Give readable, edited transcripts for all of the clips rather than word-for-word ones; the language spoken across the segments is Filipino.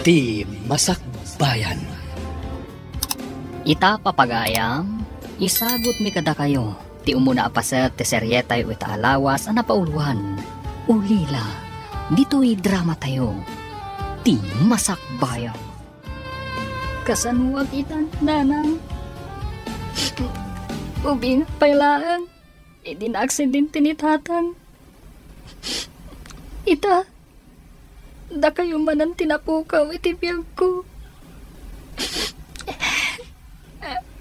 Ti Masakbayan. Ita papagayam, isagot mi kada kayo, ti umuna apaset ti seryetay o ita alawas ang napauluhan. Ulila, dito'y drama tayo, Ti Masakbayan. Kasanuwag itan, nanang. Ubing pailaan, idinaksidente ni tatang. Ita, da kayo man ang tinapukaw itibiyag ko.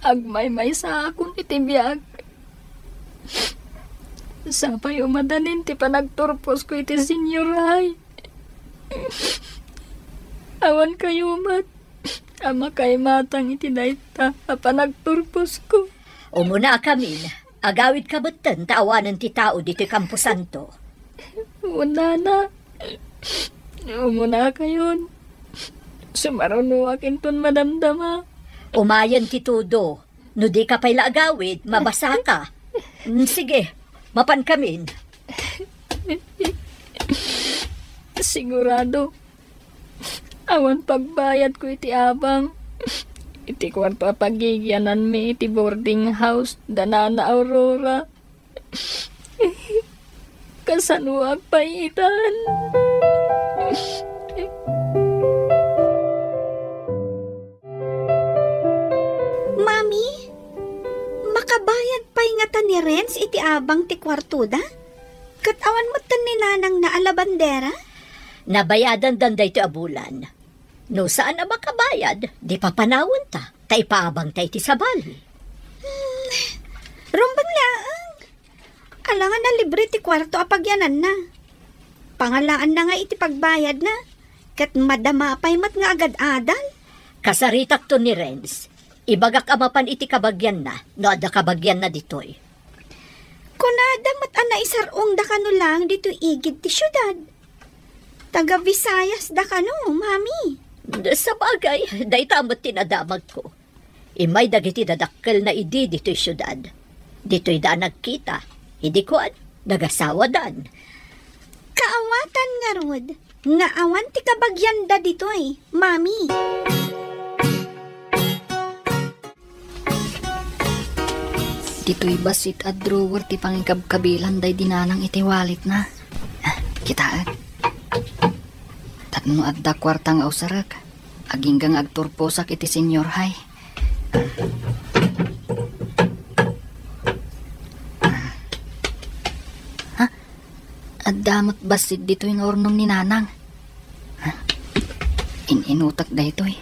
Agmay-may sa akong itibiyag. Sapay umadanin ti panagturpos ko iti senyoray. Awan kayo mat. Ama kay matang iti dayta panagturpos ko. Umuna kami, agawid kabutan taawanan ti tao dito Campo Santo. Una na. Umuna kayon. Sumaruno akin ton madamdama. Umayan ti tudo. No di ka pa'y agawid, mabasa ka. Sige, mapan kamin. Sigurado. Awan pagbayad ko iti abang. Iti kwarto pagigyanan mi iti boarding house danana Aurora. Kasanuag paitan. Mami, makabayad pa'y nga ta ni Renz iti abang ti kwartuda? Katawan mo tan ni nanang na alabandera? Nabayadan danday ti abulan. No saan na makabayad, di papanawon ta. Taipaabang ta iti sabal. Rumbang laang. Alangan na libre ti kwarto apagyanan na. Pangalaan na nga iti pagbayad na. Kat madama pa'y mat nga agad-adal. Kasaritak to ni Renz. Ibagak amapan iti kabagyan na, no ada kabagyan na ditoy. Kunada mat ana isarong da kano lang dito igid ti syudad. Taga Visayas da kano, mami. Sa bagay, day tamot tinadamag ko. Imay dagiti dadakkel na idi dito'y syudad. Dito'y daan nagkita. Hindi ko nagasawa dan. Kaawatan nga rod. Nga awan ti kabagyan da dito'y, mami. Dito'y basit at drawer ti pangikabkabilan day dinanang itiwalit na. Kitaan. Tatno at da kwartang ausarak. Aginggang agturposak iti senyor hay. Ha? At damot basit dito yung ornong ni nanang. Ha? Ininutak da ito'y.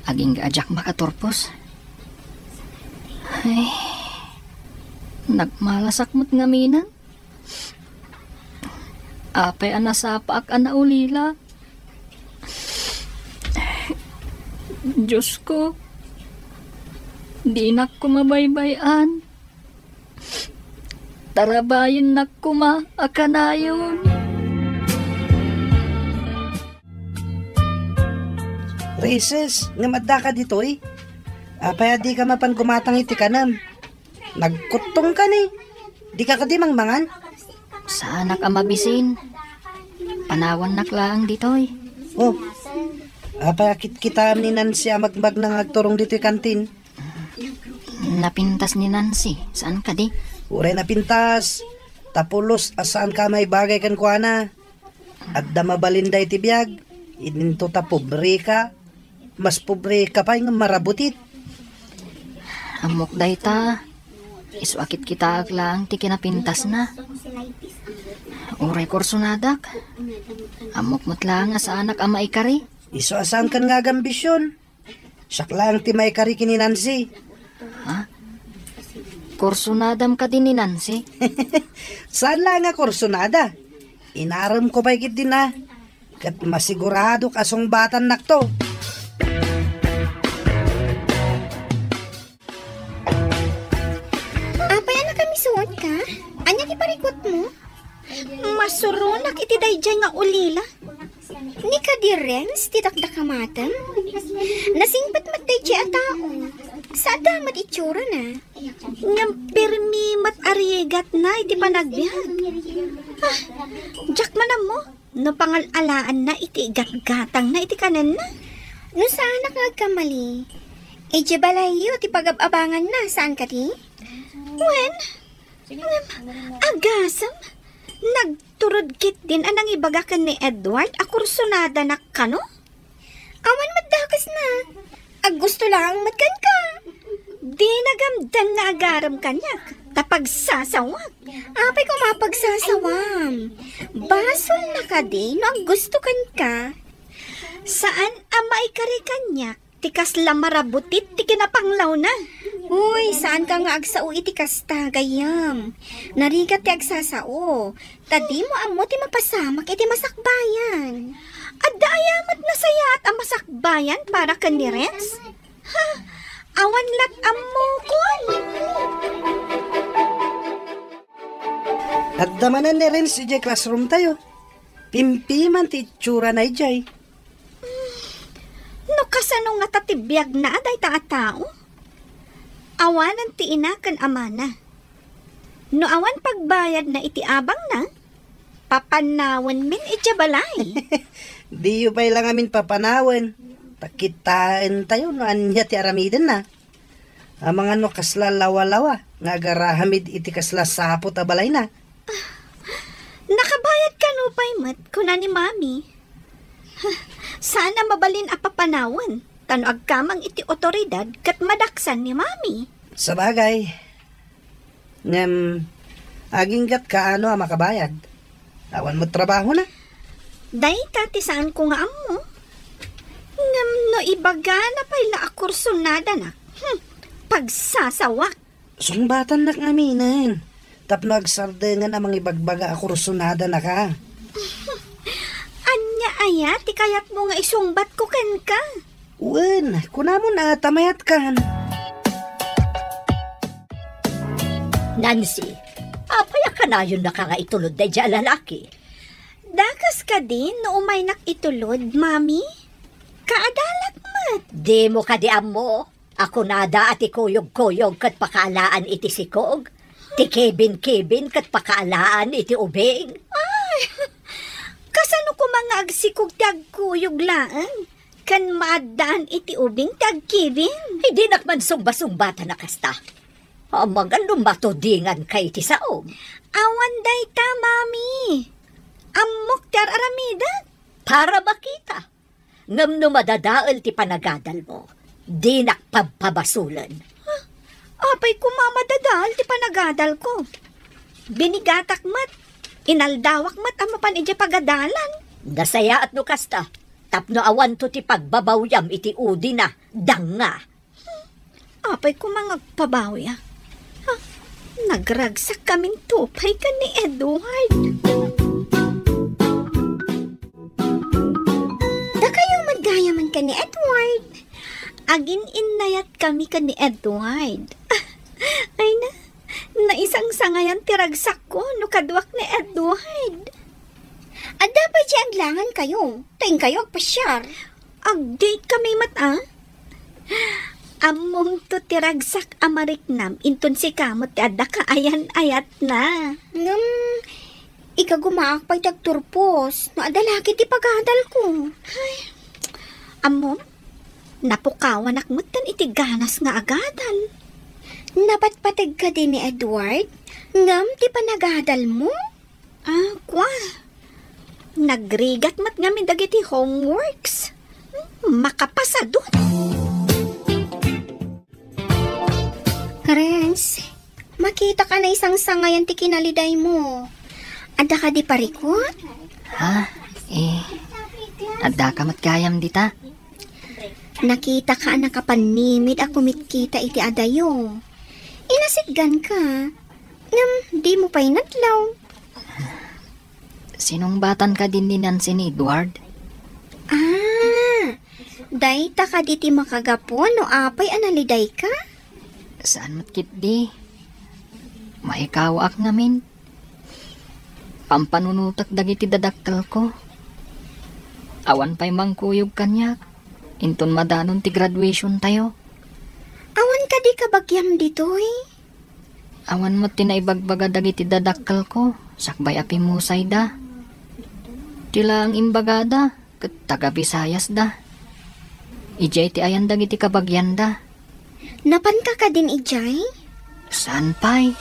Aging gaajak makaturpos. Ay, nagmalasak mo't ngaminan. Apay anasapa ak anaulila. Diyos ko, di nak kumabaybayan. Tarabayin nak kuma akanayon. Races, nga madda ka dito'y. Apaya di ka mapan gumatang iti kanam. Nagkutong ka ni. Di ka kadimang mangan. Saan ka mabisin? Panawan nak lang dito'y. Oh, apaya kita ni Nancy magbag nang agturong dito'y kantin. Napintas ni Nancy. Saan ka di? Uray napintas. Tapulos asaan ka may bagay kan kuana. At damabalinday ti biyag. Ininto ta pobre ka. Mas pobre ka pa yung marabutit. Amok day ta. Iswakit kita aglang ti kinapintas na. Uray korsunadak. Amok mo't lang sa anak ang maikari. Iso asan kan nga gambisyon. Siyak lang ti maikari kini Nancy. Ha? Korsunadam ka din ni Nancy? Saan lang nga korsunada? Inaram ko pa ikit din na. Kat masigurado kasong batan nakto. Apay na kami suot ka? Anya ti parikot mo? Masurunak iti dayjay nga ulila. Ni ka di Renz, titakda kamatam. Nasingpat mat dayjay a tao. Sa damat itsura na. Ngam permi mat ariegat na iti panagbiag. Ah, jak manam mo. No pangalalaan na iti gatgatang na iti kanan na. No saan nagkamali? E di balayo, ti pag-abangan na. Saan ka di? When? Agasam? Nagturod kit din anang ibagakan ni Edward. Akursunada na ka, no? Awan madakas na. Gusto lang matkan ka. Di nagamdan na agaram kanyak. Tapag sasawag. Apay ko mapagsasawam. Basol na ka di, no ang gusto kan ka. Saan amay kari kanyak? Tikas lamarabutit, ti kinapanglaw na. Uy, saan ka nga agsao iti kasta, gayam? Narigat ti agsasao. Tadi mo amo ti mapasamak iti masakbayan. Adda ayamat na sayat ang masakbayan para kan ni Renz? Ha? Awan lat amo kon. Agdamanan ni Renz iti classroom tayo. Pimpiman ti tsura na ijay. No kasano nga tatibiyag na aday tao? Awanan ti ina kan amana. No awan pagbayad na iti abang na, papanawan min iti balay. Di yu pa'y lang amin papanawan. Pakitaan tayo no anya ti aramiden na. Ang mga no kasla lawa-lawa, nga agarahamid iti kasla sapo tabalay na. Nakabayad ka no pa'y mat, kuna ni mami. Sana mabalin a papanawan. Tano agkamang iti otoridad kat madaksan ni mami. Sa bagay, aging gat kaano ang makabayad. Awan mo trabaho na. Day tati saan ko nga amo. Ngam no ibaga na pa'y laakursunada na. Pagsasawak. Sungbatan na kaminan. Tapno agsardengan amang ibagbaga akursunada na ka. Anya aya, ti kayat mo nga isungbat ko ken ka. Uwan, kunamon na tamayat kan. Nancy, apaya ka na yun nakakaitulod na dyan lalaki. Dakas ka din no umay nakitulod, mami? Kaadalat mat. Di mo ka di amo. Ako nada at ikuyog-kuyog kat pakaalaan iti sikog. Ti kibin-kibin kat pakaalaan iti ubing. Ay, kasano ko mga agsikog ti agkuyog laan? Kan maadaan iti ubing ti agkibin? Hindi nakman sumba-sumbata na kasta. Amang lumatodingan kay ti saom. Awan day ta, mami. Amok ti aramida. Para makita. Ngam no madadaal ti panagadal mo. Di nakpabasulan. Apay ko mamadadal ti panagadal ko. Binigatak mat. Inaldawak mat amapan iti pagadalan. Nasaya at no kasta. Tapno awan to ti pagbabawyam iti udi na. Danga. Apay ko mga pabawya. Nagragsak kaming tupay ka ni Edward. Da kayong magdayaman ka ni Edward. Agin inayat kami ka ni Edward. Ay na isang sangayan tiragsak ko no kadwak ni Edward. At dapat siya aglangan kayo. Taing kayo agpasyar. Ag-date kami mata. Amom to tiragsak amariknam. Inton si kamot ada ka ayan-ayat na. Ika gumaak pa'y tagturpos. No adalaki ti pagadal ko. Ay, amom, napukawan akmutan iti ganas nga agadal. Napatpatag ka din ni Edward? Ngam ti panagadal mo? Kwa. Nagrigat mat ngamin dagiti homeworks. Makapasadot. Renz, makita ka na isang sangayan ti kinaliday mo. Ada ka di parikot? Adda ka matkayam dita. Nakita ka nakapanimid ako mitkita iti adayo. Inasiggan ka. Ngam, di mo pa'y natlaw. Sinong batan ka din ni Nancy ni Edward? Dayta ka di ti makagapon no apay analiday ka? Saan matkit di? Maikawak ngamin. Pampanunutak dagiti dadaktal ko. Awan pa'y mangkuyog kanyak. Inton madanon ti graduation tayo. Awan ka di kabagyam ditoy? Awan mo tinaibagbaga dagiti dadaktal ko. Sakbay api musay da. Tila ang imbagada. Kat taga Visayas da. Ijay ti ayan dagiti kabagyanda. Napan ka din, ijay? Saan pa'y?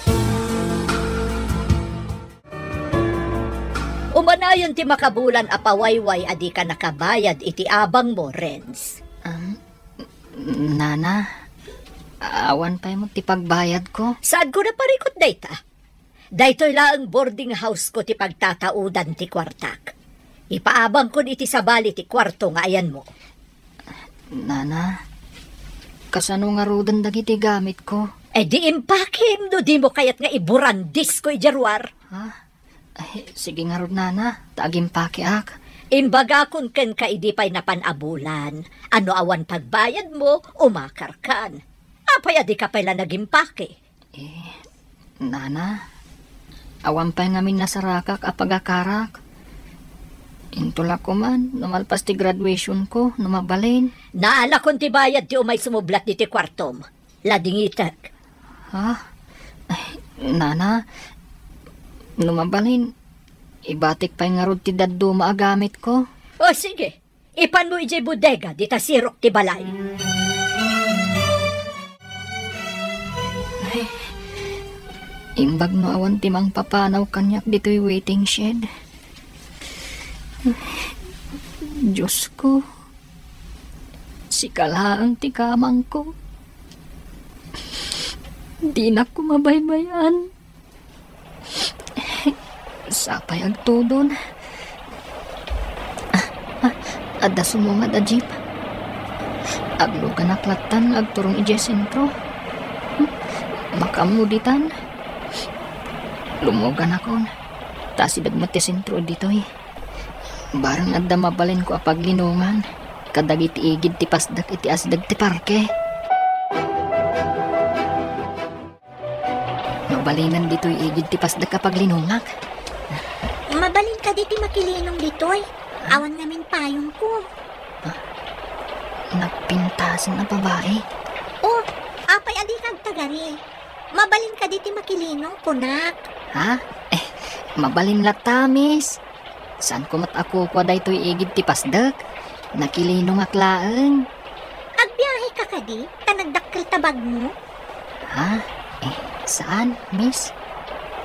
Umanayon ti makabulan apawayway adi ka nakabayad iti abang mo, Renz. Nana, awan pa'y mo ti pagbayad ko. Saan ko na parikot dayta? Daytoy laang boarding house ko ti pagtataudan ti kwartak. Ipaabang ko iti sabali ti kwarto nga ayan mo. Nana, kasano nga rudan dagiti gamit ko? Di impakim no di mo kayat nga iburandis ko ijarwar. Ha? Ay, sige nga rod, Nana. Tagimpake ak. Imbaga kun ken ka idi pa'y napanabulan. Ano awan pagbayad mo, umakar kan. Apay adi ka pala nagimpake. Nana, awan pa'y ngamin nasarakak apagakarak. Intulak ko man, namalpas ti graduation ko, numabalin. Naala kon ti bayad ti umay sumublat ni ti kwartom. Ladingitek. Ha? Ay, Nana, numabalin, ibatik pa'y nga rod ti daddo maagamit ko. O sige, ipan mo ijay bodega, di ta sirok ti balay. Ay, imbag no awan timang papanaw kanyak dito'y waiting shed. Diyos ko, si kalaang ti kamang ko. Di na ko mabaybayan. Sapay agtudon. Adda sumungad a jeep. Aglo ka naklatan agturong ije sentro. Makamuditan. Lumugan akon. Tasidag mati sentro dito'y. Barang adda mabalin ko apag linungan. Kadag iti igid ti pasdak iti asdag ti parke. Mabalinan dito'y igid ti pasdak kapag linungak. Mabalin ka diti makilinong ditoy. Awan namin payong ko. Nagpintasan na babae. Oh, apay adi kag tagari. Mabalin ka diti makilinong kunak. Ha? Mabalin latamis. Saan ko mat ako kwa daytoy igid ti pasdak? Nakilinong aklaang. Agbiyahe ka kadi, tanagdakkel tabag mo. Ha? Saan, miss?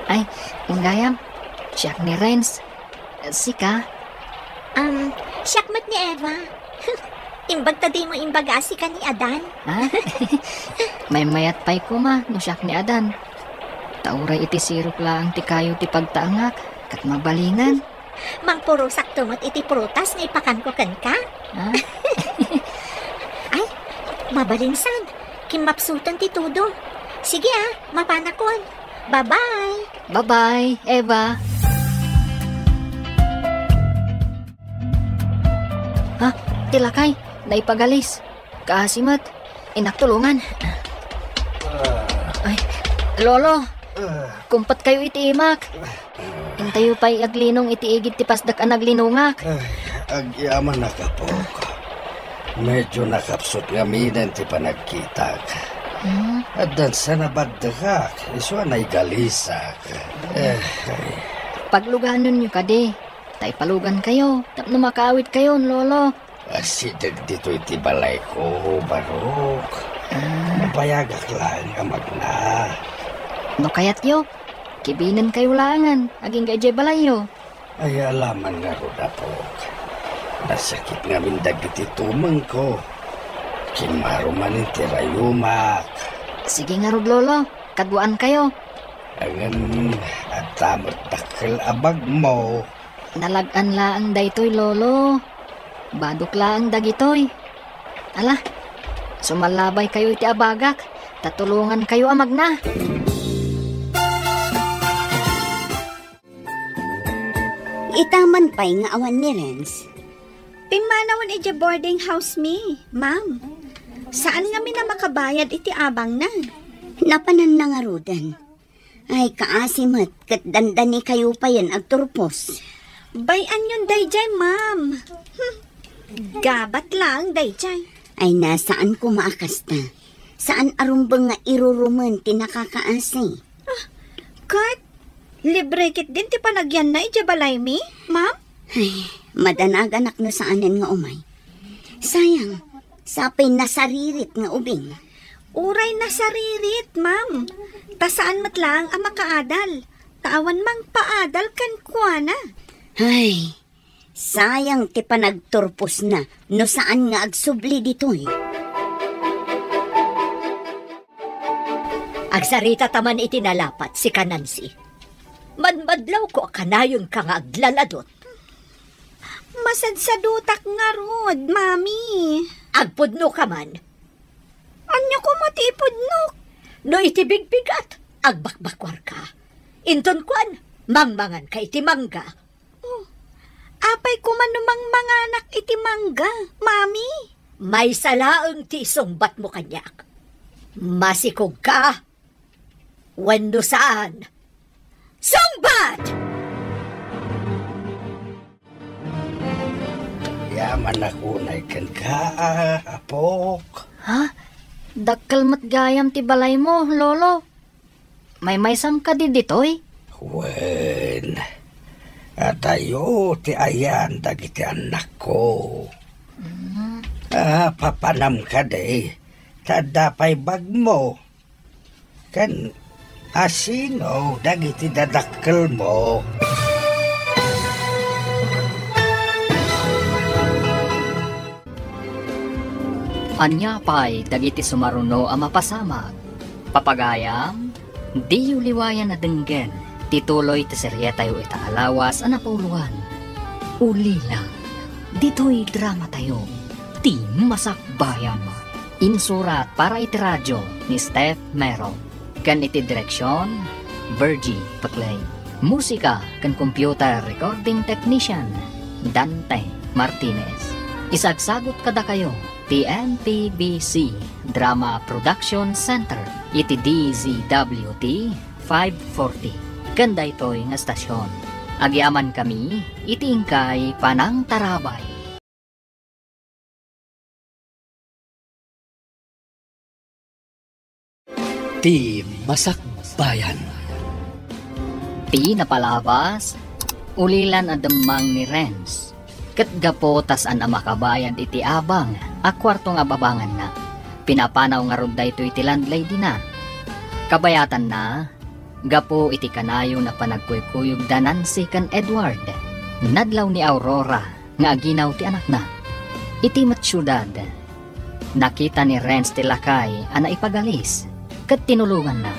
Ay, inggayam. Siyak ni Renz. Sika? Siyakmat ni Eva. Imbag tadi mo imbagasi ka ni Adan. Ha? May mayat pa'y kuma, no siyak ni Adan. Tauray iti sirok lang ti kayo ti pagtaangak, kat mabalingan. Mang puro sakto mo't iti prutas nga ipakan ko kan ka. Ha? Ay, mabalinsan. Kimapsutan ti tudo. Sige mapanakon. Bye-bye. Bye-bye, Eva. Ha? Tilakay, naipagalis. Kaasimat, inaktulungan. Ay, Lolo, kumpat kayo iti imak. Intayo pa'y aglinong iti igid ti pasdak ang naglinungak. Agyaman nakapok. Medyo nakapsot nga minen ti panagkitag. At dan sa nabadagak, iso anay galisak. Pagluganon nyo kadi, tay palugan kayo, tapno makaawit kayo, Lolo. Asidag dito iti balay ko, Barok. Mapayagak lang ang magna. No kayat yo, kibinan kayo langan, aging gajay balayo. Ay alaman nga ro dapok. Nasakit nga mindag iti tumang ko. Kimaruman iti rayumak. Sige nga rod, Lolo, kaduan kayo. Angan at tamot dakil abag mo. Nalagan laang daytoy, Lolo. Badok laang dagitoy. Ala, sumalabay kayo iti abagak, tatulungan kayo amag na. Itaman pa'y nga awan ni Renz. Pimanawan iti boarding house mi, ma'am. Saan nga mi na makabayad iti abang na? Napanan na nga rudan. Ay kaasimat, kat dandani kayo pa yan agturpos. Bayan yun dayjay, ma'am. Gabat lang dayjay. Ay nasaan ko maakasta? Saan arumbang nga iruruman ti nakakaasi? Kat, libre kit din ti panagyan na iti balay mi, ma'am? Ay, madanag anak na saanin nga umay. Sayang, Sapay nasaririt nga ubing. Uray na saririt, ma'am. Tasaan mat lang ang makaadal. Tawan mang paadal kan kuana. Ay, sayang ti panagturpos na no saan nga agsubli ditoy. Agsarita taman itinalapat si Kanansi. Manmadlaw ko kanayon ka nga aglaladot. Masadsadutak nga rod, mami. Agpudno ka man. Anya ko matipudnok? No itibigbigat, agbakbakwar ka. Inton kwan, mangmangan ka itimangga. Apay ko man numang mga anak itimangga, mami. May salaang ti sumbat mo kanyak. Masikog ka. Wendo saan? Sumbat! Yaman ako na ikan ka, apok. Ha? Dakkal matgayam ti balay mo, lolo. May maysam ka di ditoy? Wen, atayo ti ayan dagiti anak ko. Papanam ka de, tadapay bag mo. Kan asino dagiti dadakkel mo. Anya pa'y dagiti sumaruno ang mapasama. Papagayam, di liwayan na denggen, tituloy ti seryeta yu ita alawas ang napauluan. Ulila, dito'y drama tayo, ti masakbayan. Insurat para iti radyo ni Steph Mero. Kan iti direksyon, Virgie Paclay. Musika kan computer recording technician, Dante Martinez. Isagsagot kada kayo, TNPBC Drama Production Center, iti DZWT 540. Ganda ito'y nga stasyon. Agyaman kami, iti ingkay Panang Tarabay. Ti Masakbayan. Ti napalabas, ulilan a demang ni Renz. Ket gapo tas an makabayan iti abang, akwarto nga babangan na. Pinapanaw nga rod dayto iti landlady na. Kabayatan na, gapo iti kanayo na panagkuykuyog da Nancy kan Edward. Nadlaw ni Aurora, nga aginaw ti anak na. Iti matsyudad, nakita ni Renz ti lakay ana ipagalis, ket tinulungan na.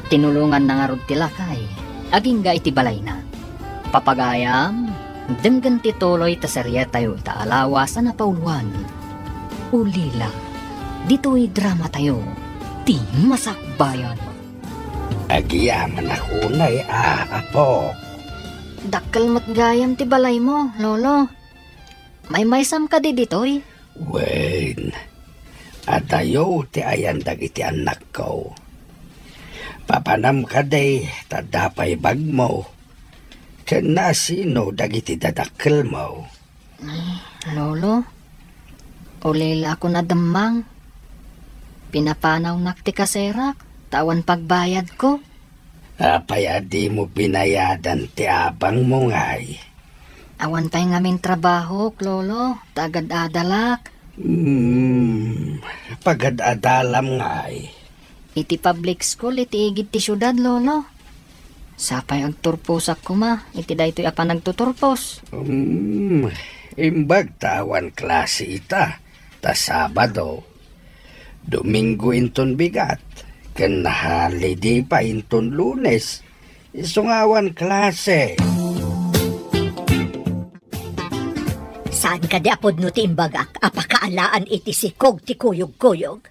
Tinulungan na nga rod ti lakay, aging ga iti balay na. Papagayam, denggan tituloy ta seryeta yu ita alawas na napauluan. Ulila, dito'y drama tayo, ti masakbayan. Agyaman ako na apok. Dakkel matgayam ti balay mo, lolo. May maysam ka di dito'y? Wen, atayo ti ayan dagiti anak ko. Papanam ka day, tadapay bag mo. Ken nasino dagiti dadakkel mo. Lolo, ulila ako na damang. Pinapanaw nakti kaserak, tawan pagbayad ko. Apaya di mo binayadan ti abang mo ngay. Awan pa'y ngamin trabaho, lolo, tagad adalak. Pagad-adalam ngay. Iti public school, iti igid ti syudad, lolo. Sapay ang turposak ko ma, iti daytoy apa nagtuturpos. Imbag tawan klase ita, ta Sabado. Domingo inton bigat, ken holiday pa inton Lunes. Isungawan klase. Saan ka di apod no ti imbagak, apakaalaan iti sikog ti kuyog-kuyog?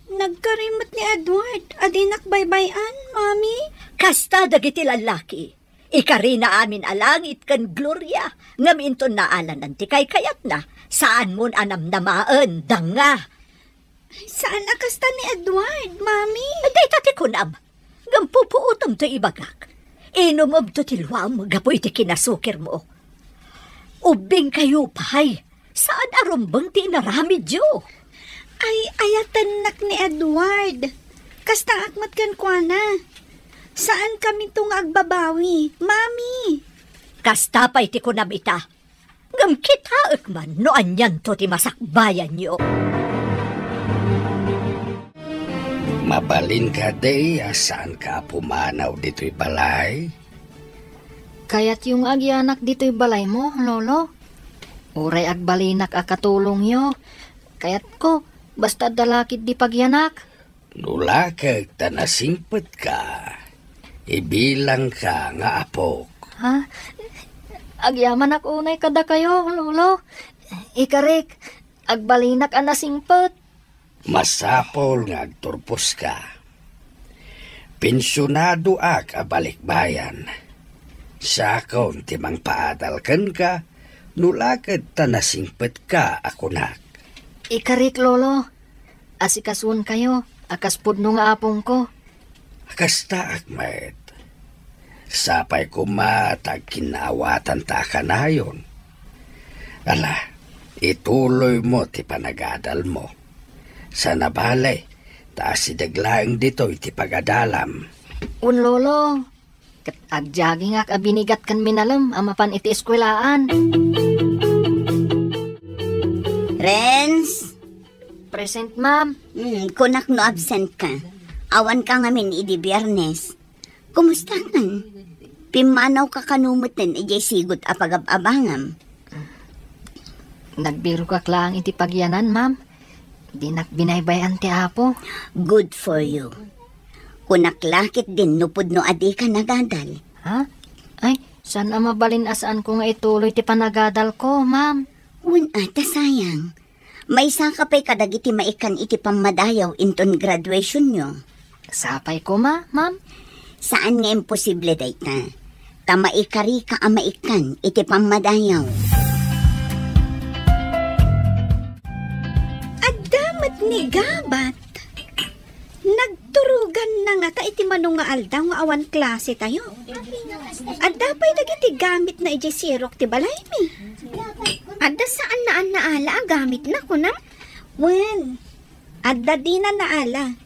Nagkarimot ni Edward, adinak baybayan, mami. Kasta dagiti lalaki. Ikari na amin alangit kan Gloria, ngam inton naalanan ti kay kayat na, saan mon anam namaan, danga. Saan akasta ni Edward, mami? Day tati kunam, ngam pupuutom to ibagak. Inumob to tilwam, gapoy ti kinasukir mo. Ubing kayo pay, saan arumbang ti inaramid yo? Ay, ayatan nak ni Edward. Kastang akmat kan kuana. Saan kami itong agbabawi, mami? Kasta pa'y ti kunam ita. Ngam kita man no anyan to ti masakbayan nyo. Mabalin ka day, saan ka pumanaw dito'y balay? Kaya't yung agyanak dito'y balay mo, lolo. Uray agbalinak akatulong yo. Kaya't ko, basta dalakit di pagyanak. Nula kag tanasingpet ka. Ibilang ka nga apok. Ha? Agyaman ak unay kada kayo, lolo. Ikarik, agbalinak anasingpet. Masapol nga agturpos ka. Pensyonado ak abalikbayan. Sa akong timang paadalkan ka, nulakad tanasingpet ka akunak. Ikarik, lolo. Asikasun kayo, akas pudno nga apong ko. Kasta akmet. Sapay ko matag kinawatan ta ka na yun. Ala, ituloy mo ti panagadal mo. Sa nabalay, taas idaglaang dito iti pagadalam. Un lolo, kat agjaging ak abinigat kan minalam amapan iti eskwelaan. Renz, Present, ma'am. kunak no absent ka. Awan ka ngamin idi biyernes. Kumusta kan? Pimanaw ka kanumutin ijay sigot apagababangam. Nagbiro ka lang iti pagyanan, ma'am. Di nakbinaybayan ti apo. Good for you. Kunak lakit din nupod no adi ka nagadal. Ha? Ay, saan mabalin asaan ko nga ituloy ti panagadal ko, ma'am? Un ata sayang. May isa ka pa'y kadagiti maikan iti pamadayaw inton graduation nyo. Sapay ko, ma'am. Saan nga imposible dayta? Tamaikari ka amaikan iti pamadayaw. Adamat ni Gabat. Nagturugan na nga ta iti manong nga aldaw nga awan klase tayo. Adda pa'y dagiti gamit na iti sirok ti balay mi. Adda saan naan naala ang gamit na ko na? Wen, adda di na naala.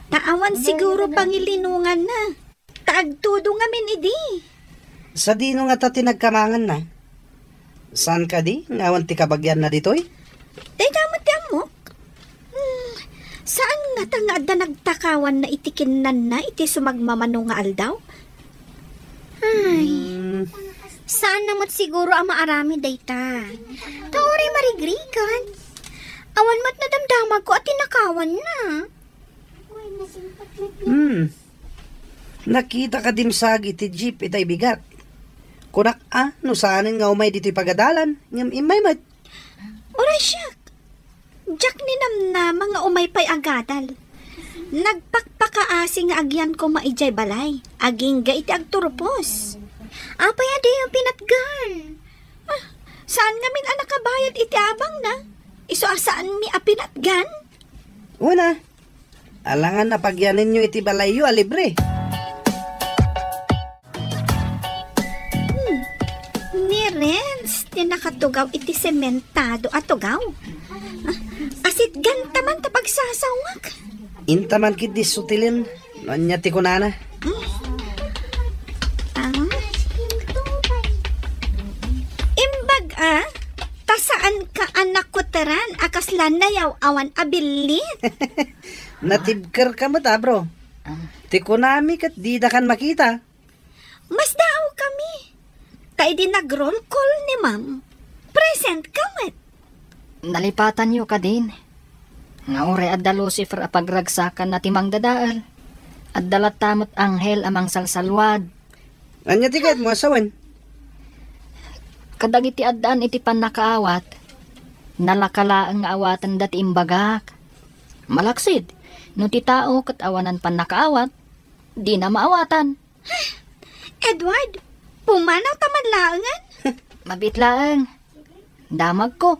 Taawan siguro pangilinungan na. Taagtudo nga min idi. Sa dino nga ta tinagkamangan na. Saan ka di? Ngawan ti kabagyan na ditoy? Day damot ti amok. Saan nga ta nga adda nagtakawan na itikinan na iti sumagmamano nga aldaw? Ay, saan namat siguro ang maarami dayta? Taori marigrigan. Awan mat na damdamag ko at tinakawan na. Nakita ka dimsag iti jeep itay bigat. Kunak no saanin nga umay dito'y pagadalan. Ngam imay mat. Oray siya. Jack ni namna mga umay pa'y agadal. Nagpakpakaasi nga agyan ko maijay balay. Aging ga iti agturupos. Apay adi ang pinatgan. Saan nga min anak kabayad iti abang na? Iso asaan mi apinatgan? Una, alangan na pagyanin nyo iti balayo alibre. Ni Renz, tinakatugaw iti sementado at tugaw. Asit gantaman ta pagsasawag. Intaman kid di sutilin. Nanya ti kunana. Imbag tasaan ka anak ko teran akaslan na yaw awan abilit. Natibker ka mo ta bro. Ti kunami kat di da kan makita. Mas daw kami. Kay di nag-roll call ni ma'am. Present ka met. Nalipatan niyo ka din. Nga ore adda Lucifer apagragsakan na timang dadaal. Addalat tamot anghel amang salsalwad. Anya ti kat mo asawan? Kadag iti addaan iti panakaawat. Nalakalaang nga awatan dati imbagak. Malaksid. No ti tao kat awanan panakaawat. Di na maawatan. Edward, pumanaw taman laangan? Mabitlaang. Damag ko.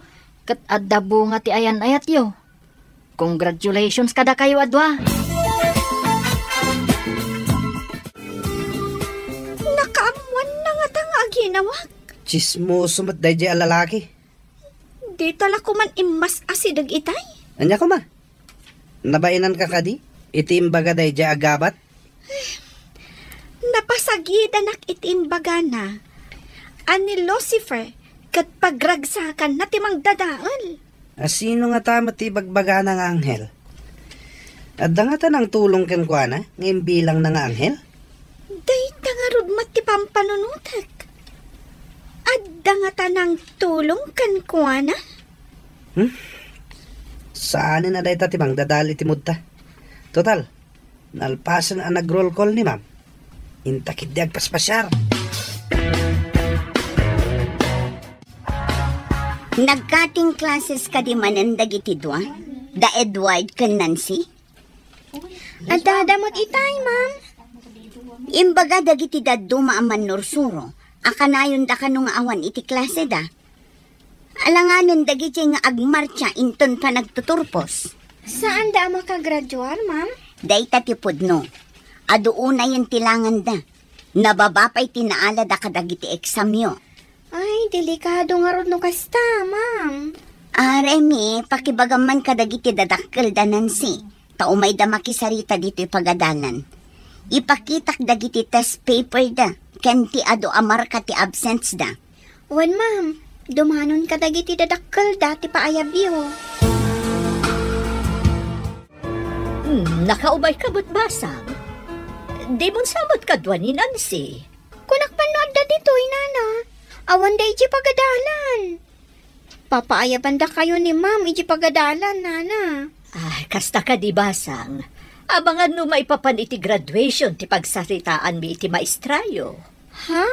Kat adda bunga ti ayan-ayat yo. Congratulations kada kayo adwa. Nakaamuan na nga tang aginawag. Chismoso mat dayjay alalaki. Di tala ko man imas asidag itay. Anya ko ma? Nabainan ka kadi? Itimbaga dayjay agabat? Napasagidanak itimbaga na. Ani Lucifer, kat pagragsakan na timang dadaal. Sino nga tama ti bagbaga ng anghel? Adda nga tanang tulong ken kuana, ngayon bilang ng anghel? Dayta nga rudmat ti pampanunutak. Adda nga tanang tulong kan kuana? Saan na dayta ti dadali ti mudta? Total, nalpasan ang nag-roll call ni ma'am. Intakid di agpaspasyar. Nagkating classes ka di manandag iti dua? Da Edward kan Nancy? Adadamot itay, ma'am. Imbaga dagiti daddo maaman nursuro. Akanayon da kanong awan iti klase da. Alanganan dagiti nga agmarcha inton pa nagtuturpos. Saan da makagraduar, ma'am? Dayta ti pudno. Aduuna yung tilangan da. Nababapay tinaala da kadagiti eksamyo. Ay, delikado nga ron no kasta, ma'am. Remy, pakibagaman kadagiti dadakkel da Nancy. Taumay da makisarita dito ipagadalan. Ipakitak dagiti test paper da. Ken ti ado amarka ti absence da. Wan, ma'am. Dumanon ka dagiti dadakkel dati paayabyo. Nakaumay ka ba't basang? Di mon samot ka dwan ni Nancy. Kunak panood da dito, inana. Awan da iji pagadalan. Papaayaban da kayo ni ma'am iji pagadalan, nana. Ay, kasta ka di basang. Abangan no maipapan iti graduation ti pagsaritaan mi iti maestrayo. Ha?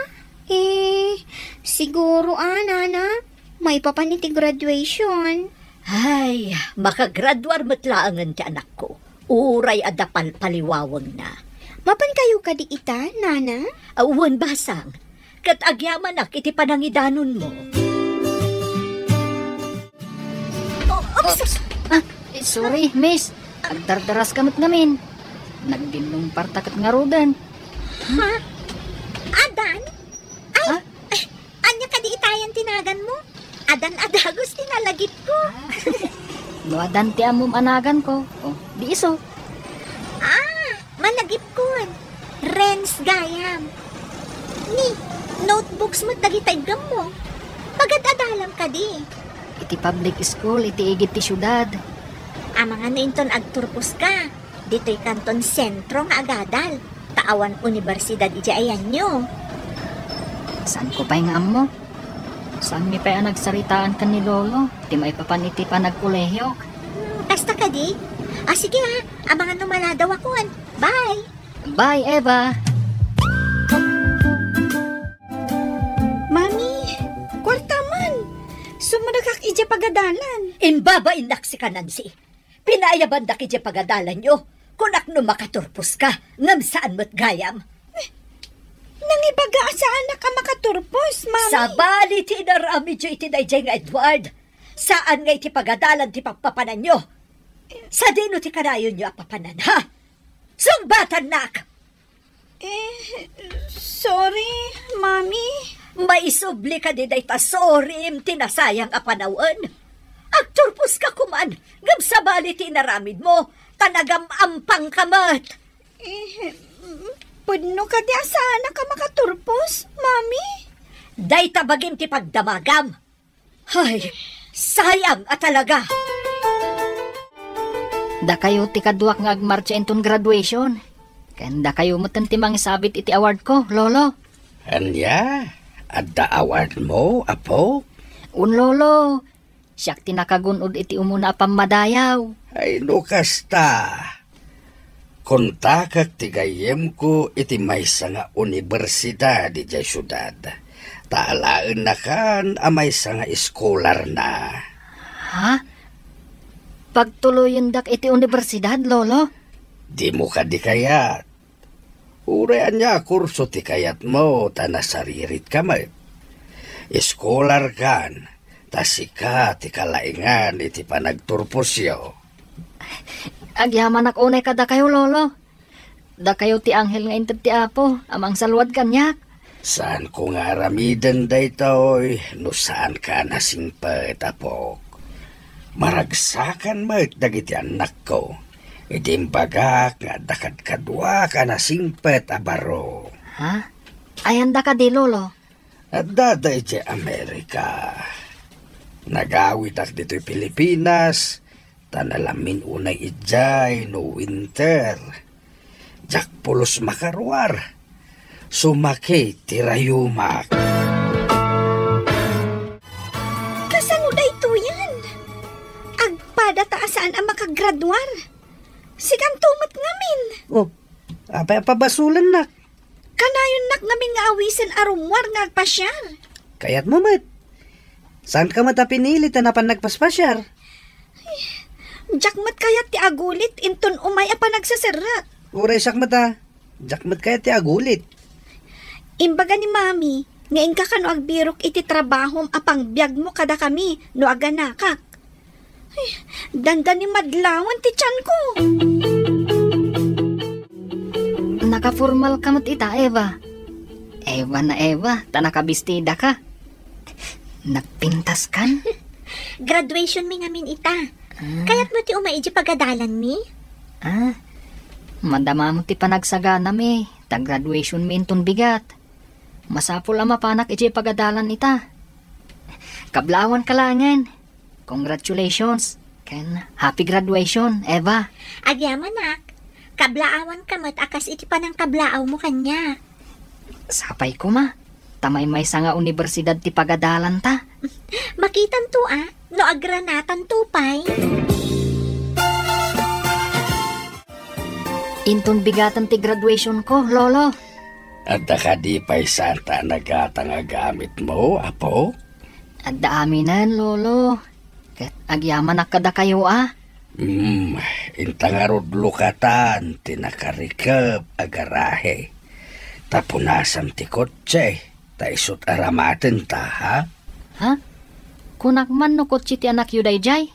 Siguro, nana. May papan iti graduation. Ay, makagraduar matlaangan ti anak ko. Uray adapal paliwawang na. Mapan kayo kadi ita, nana? Awan basang. Kat agyaman ak iti panangidanon mo. Sorry, miss. Agdardaras kamot namin. Nagdinong partakat nga rodan. Ha? Adan? Ay, Ha? anya kadi itayan tinagan mo? Adan adagos tinalagip ko. Luadan ti amom anagan ko. Di iso. Malagip ko. Renz gayam. Ni, notebooks mo dagitay gam mo. Pagad-adalam ka di. Iti public school, iti igit ti syudad. Mga nainton agturpos ka. Dito'y kanton sentro nga agadal. Taawan universidad iti ayan nyo. Saan ko pa'y nga mo? Saan mi pa'y nagsaritaan ka ni Lolo? Di maipapan iti pa nagkolehyo. Kasta ka di? Sige abangan numala daw akuan. Bye! Bye, Eva! Mami, kwarta man. Sumadakak ije pagadalan. Imbabain si ka, Nancy. Pinaayaban da kiti pagadalan nyo. Kunak no makaturpos ka, ngam saan mo't gayam. Nangibaga saan na ka makaturpos, mami? Sa bali ti inarami dyo iti dayjay nga Edward. Saan nga iti pagadalan ti pagpapanan nyo? Sa dino ti kanayon nyo apapanan, ha? Sungbatan nak! Sorry, mami. Maisubli ka di day tasorim tinasayang apanawan. Agturpos ka kuman, gam sa bali ti inaramid mo, tanagam ampang kamat. Pudno ka di asaan na ka makaturpos, mami? Day tabagim ti pagdamagam. Hay, sayang at talaga. Da kayo ti kaduak nga agmarcha inton graduation. Kanda kayo matanti mangisabit iti award ko, Lolo. Anya? Adda award mo, apo? Lolo. Siyak tinakagunod iti umuna pamadayaw. Ay, no kasta. Kontakak ti gayem ko iti maysa nga universidad di jay syudad. Taalaan na kan maysa nga iskolar na. Ha? Pagtuloyin dak iti universidad, Lolo? Di mo ka di kayat. Urayan niya kurso ti kayat mo, tanasaririt ka mo. Iskolar kan, tasika ti kalaingan iti panagturpusyo. Agyaman ak unay kada kayo, Lolo. Da kayo ti anghel nga inted ti apo, amang salwad kanyak. Saan ko nga aramiden daytoy, no saan ka nasingpet, apok. Maragsakan mo dagiti anak ko. Idimbagak nga dakad kadwa ka nasingpet, abaro. Ha? Ayan da ka di, Lolo. At daday di Amerika. Nagawid ak dito'y Pilipinas, tanalamin unay ijay no winter. Jak pulos makarwar, sumaki tirayumak. Kasano da ito yan? Agpada taasaan ang makagradwar. Sigang tumat ngamin. Oh, apa basulan nak. Kanayon nak ngamin nga awisan arumwar nga agpasyar. Kayat mo mat. Saan ka mata pinili tanapan nagpaspasyar? Jakmat kayat ti agulit inton umay apa nagsasara. Uray sak mata. Jakmat kayat ti agulit. Imbaga ni mami, ngayon ka kano agbirok iti trabahom apang biyag mo kada kami no aganakak. Ay, dandan ni madlawan ti tiyan ko. Nakaformal kamot ita, Eva. Eva na Eva, tanakabistida ka. Nagpintas kan? Graduation mi ngamin ita. Kaya't mo ti umaidyo pagadalan mi? Madama mo ti panagsagana mi. Tag-graduation mi inton bigat. Masapul ang mapanak iti pagadalan ita. Kablawan kalangan. Congratulations. Ken, happy graduation, Eva. Agyaman nak. Kablaawan ka mat akas iti panang kablaaw mo kanya. Sapay ko ma. Tamay may nga universidad ti pagadalan ta. Makitan to no agranatan to pay. Inton bigatan ti graduation ko, Lolo. At di pa'y santa nagatangagamit mo, apo? At daaminan, Lolo. Ket agyaman nakada kayo Intangarod lukatan, tinakarikab, agarahe. Tapunasan ti kotse, taisot aramaten ta, ha? Ha? Kunak man no kotsi ti anak yu dayjay?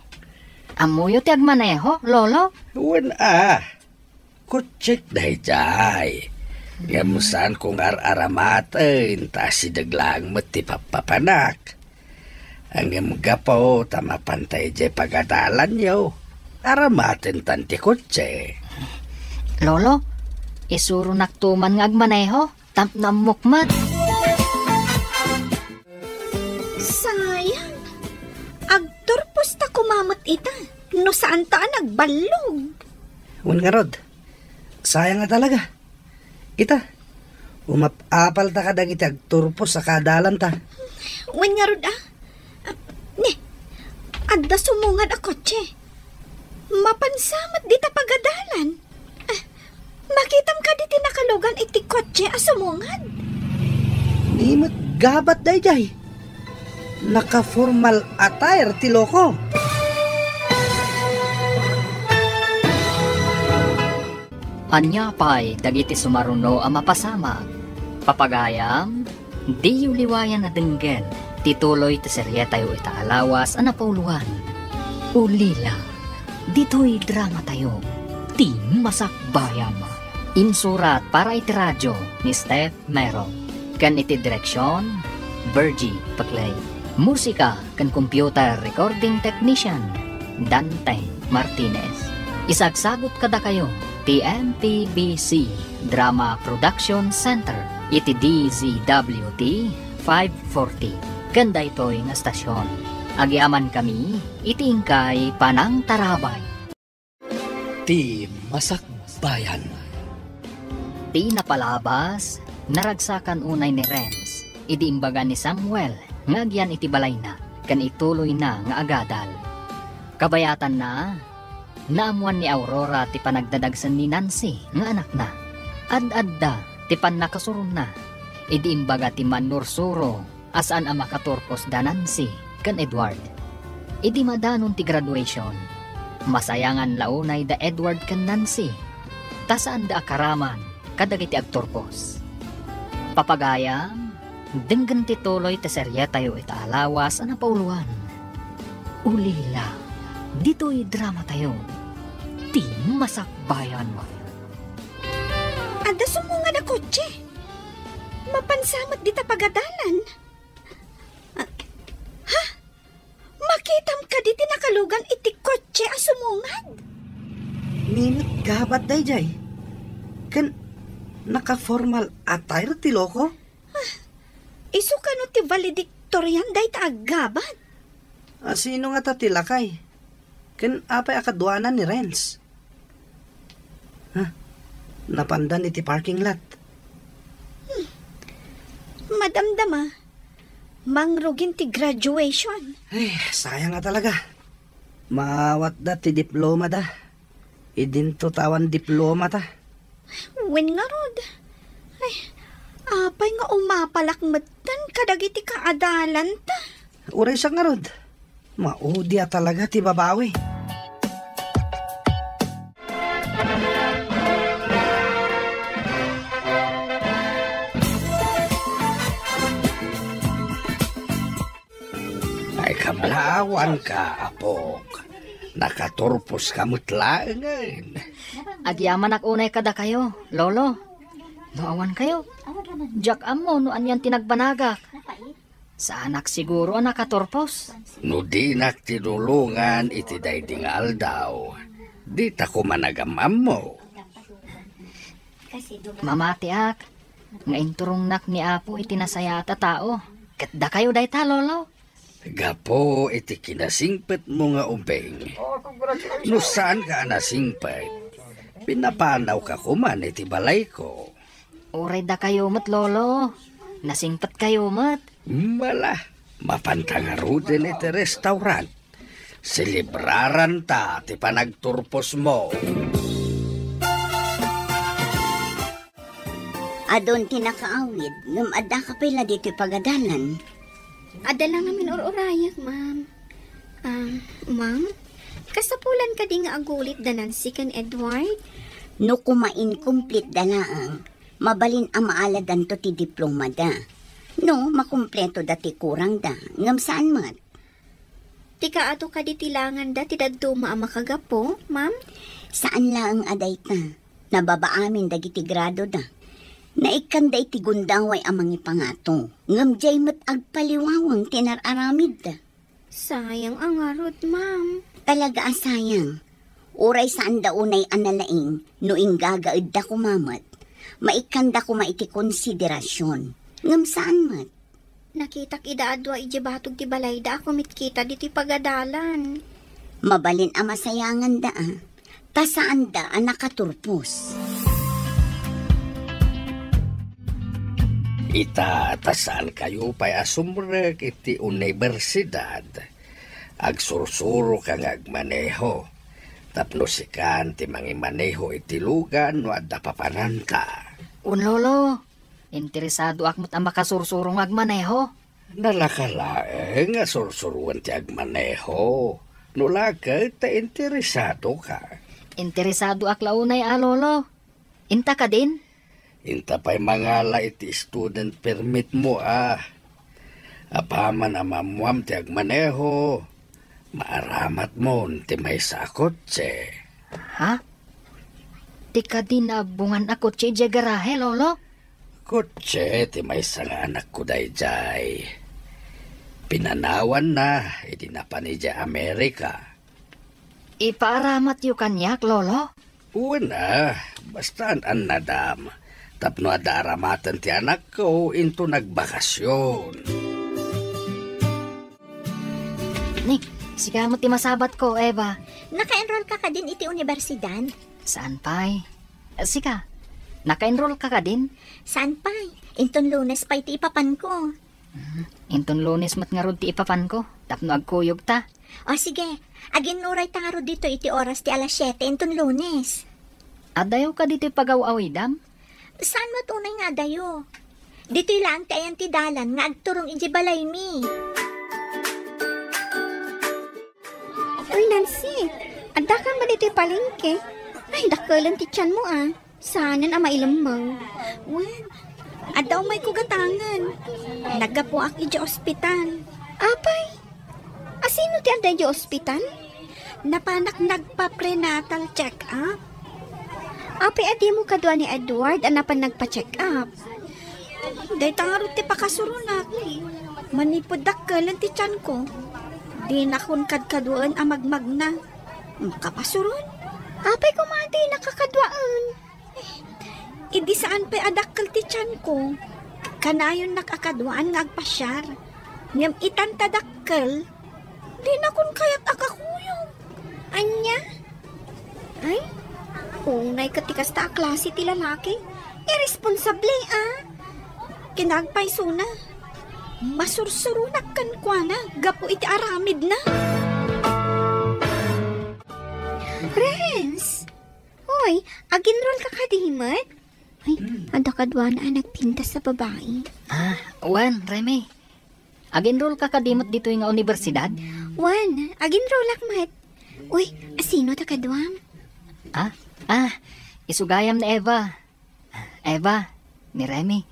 Amuyo ti agmaneho, Lolo? Wan kotsek dayjay. Ngamusan kung aramaten, ta si daglang mati papapanak. Ang gapo, tamapantay jay pagadalan yo. Aramaten tanti kotse. Lolo, isuro naktuman nga agmaneho, namukmat. Sayang. Agturpos ta kumamot ita. No saan ta nagbalog. Wan nga rod. Sayang nga talaga. Ita, umapapal ta kadag iti agturpos sa kadalan ta. Wan nga rod adda sumungad a kotse. Mapansamat di ta pagadalan. Makitam ka di tinakalugan iti kotse a sumungad. Nimot gabat dayjay. Naka-formal attire ti loko. Anya pa'y dagiti sumaruno ang mapasama. Papagayam, di liwayan na denggen. Tituloy ti serye tayo itaalawas ang napauluan. Ulila, dito'y drama tayo. Ti Masakbayan. Insurat para iti radyo ni Steph Mero. Kan iti direksyon, Virgie Paclay. Musika kan computer recording technician, Dante Martinez. Isagsagot kada kayo, ti MPBC Drama Production Center, iti DZWT 540. Ganda ito'y nga stasyon. Agyaman kami, itingkay panang tarabay. Ti Masakbayan. Ti napalabas, naragsakan unay ni Renz, idi imbaga ni Samuel, ngagyan iti balay na, kan ituloy na nga agadal. Kabayatan na, naamuan ni Aurora ti panagdadagsan ni Nancy, nga anak na. Ad-adda, ti panakasurun na, idi imbaga ti manursuro, asaan ang makaturpos da Nancy, kan Edward. Idi madanon ti graduation, masayangan launay da Edward kan Nancy, tasaan da akaraman, kadagiti agturpos. Papagayam, denggan tituloy ti serye tayo itaalawas ang napauluan. Ulila, dito'y drama tayo. Ti Masakbayan mo. Ada sumunga na kotse. Mapansamat di ta pagadalan. Ha? Makitam ka di tinakalugan iti kotse a sumungad. Nimot gabat dayjay. Kan naka-formal attire ti loko? Isu ka no ti valedictorian day ta agaban. Sino nga tatilakay? Ken apay akadwanan ni Renz. Napandan iti parking lot. Madamdama, mangrugin ti graduation. Sayang nga talaga. Maawat da ti diploma da. Idinto tawan diploma ta. Wen nga rod. Apay nga umapalakmatan kadagiti kaadalan ta. Uray siya nga rod. Maudya talaga ti babawi. Ay kamlawan ka, apok. Nakaturpos ka mutlaangan. Agyaman ak unay kada kayo, lolo. Noawan kayo. Jack amo no anyan tinagbanagak. Sa anak siguro ang nakaturpos. No di naktinulungan iti daydingal daw. Di ta ko managamam mo. Mamati ak. Ngayon turong nak ni Apo itinasaya ta tao. Katda kayo day ta, lolo. Gapo iti kinasingpet mo nga umbeng. No saan ka nasingpet? Pinapanaw ka kuman iti balay ko. Uray da kayo mat, lolo. Nasingpat kayo mat. Mala, mapantangaruden iti restaurant. Silibraran ta ti panagturpos mo. Adon tinakaawid, ngam adda ka pala dito pagadalan. Adala namin or-orayak, ma'am. Ma'am? Kasapulan ka di nga agulit danan si Ken Edward? No kumain complete dalaang, mabalin ang maaladan to ti diploma da. No, makumpleto da ti kurang da. Ngam saan mat? Tika ato ka di tilangan da ti daduma ang makagapo, ma'am? Saan laang aday ta? Nababaamin dagiti grado da. Naikanda iti gundaway amang ipangato. Ngam jay mat agpaliwawang tinararamid da. Sayang ang arot, ma'am. Talaga asayang. Uray saan da unay analaing no inggagaid da kumamat. Maikanda ko maiti konsiderasyon. Ngam saan mat? Nakitak idaadwa ijibatog ti balay da ako mitkita di ti pagadalan. Mabalin ang masayangan da tasaan da ang nakaturpos. Itatasan kayo pa'y asumrek iti universidad. Agsursuro kang agmaneho. Tapno sikan ti mangimaneho iti lugan no adda papananta. Lolo, interesado akmat ang makasursurong agmaneho. Nalakalaeng nga sursuruan ti agmaneho. No lagay ta interesado ka. Interesado ak launay lolo. Inta ka din? Inta pa'y mangala iti student permit mo Apaman amamuam ti agmaneho. Maaramat mo ti may sa kotse. Ha? Di ka din abungan ako ti garahe, lolo? Kotse ti may sa anak ko dayjay. Pinanawan na, idinapan ni Amerika. Ipaaramat yu kanyak, lolo? Una, basta an nadam. Tapno adaramatan ti anak ko into nagbakasyon. Ni, siga mo ti masabat ko, Eva. Naka-enroll ka din iti universidad? Saan pa'y? Sika, naka-enroll ka din? Saan pa'y? Inton Lunes pa'y ti ipapan ko. Inton Lunes mat nga rod ti ipapan ko. Tapno agkuyog ta. O sige, aginuray ta nga rod dito iti oras ti alas 7 inton Lunes. Adayaw ka dito pagaw-awidam? Saan mo tunay nga dayo? Dito lang ti ayan ti dalan nga agturong iti balay mi. Uy, Nancy, adda ka ba dito palengke? Ay, dakalan ti tiyan mo Saanan ang mailamang. Wen, adda may kugatangan. Nagapo ak iti ospital. Apay, asino ti adda iti ospital? Napanak nagpa-prenatal check-up. Apay, adi mo kadwa ni Edward anapan nagpa-check-up. Day tangarot ti pakasurunak. Manipod dakalan ti tiyan ko. Di nakon kadkaduan ang magmagna. Kapasuron? Apay kumati nakakadwaan. Idi saan pa'y adakal ti tiyan ko. Kanayon nakakadwaan nga agpasyar. Ngam itan tadakal. Di na kun kayat akakuyog. Anya? Ay, unay katikas ta klase ti lalaki. Irresponsable, Kinagpay suna. Masursurunak kan kwa na. Gapo iti aramid na. Renz! Hoy, aginroll ka kadimat? Ay, ada kadwa na nagpintas sa babae. Wan, Remy. Aginroll ka kadimot dito nga universidad? Wan, aginroll akmat. Uy, sino ta kadwam? Isugayam na Eva. Eva, ni Remy.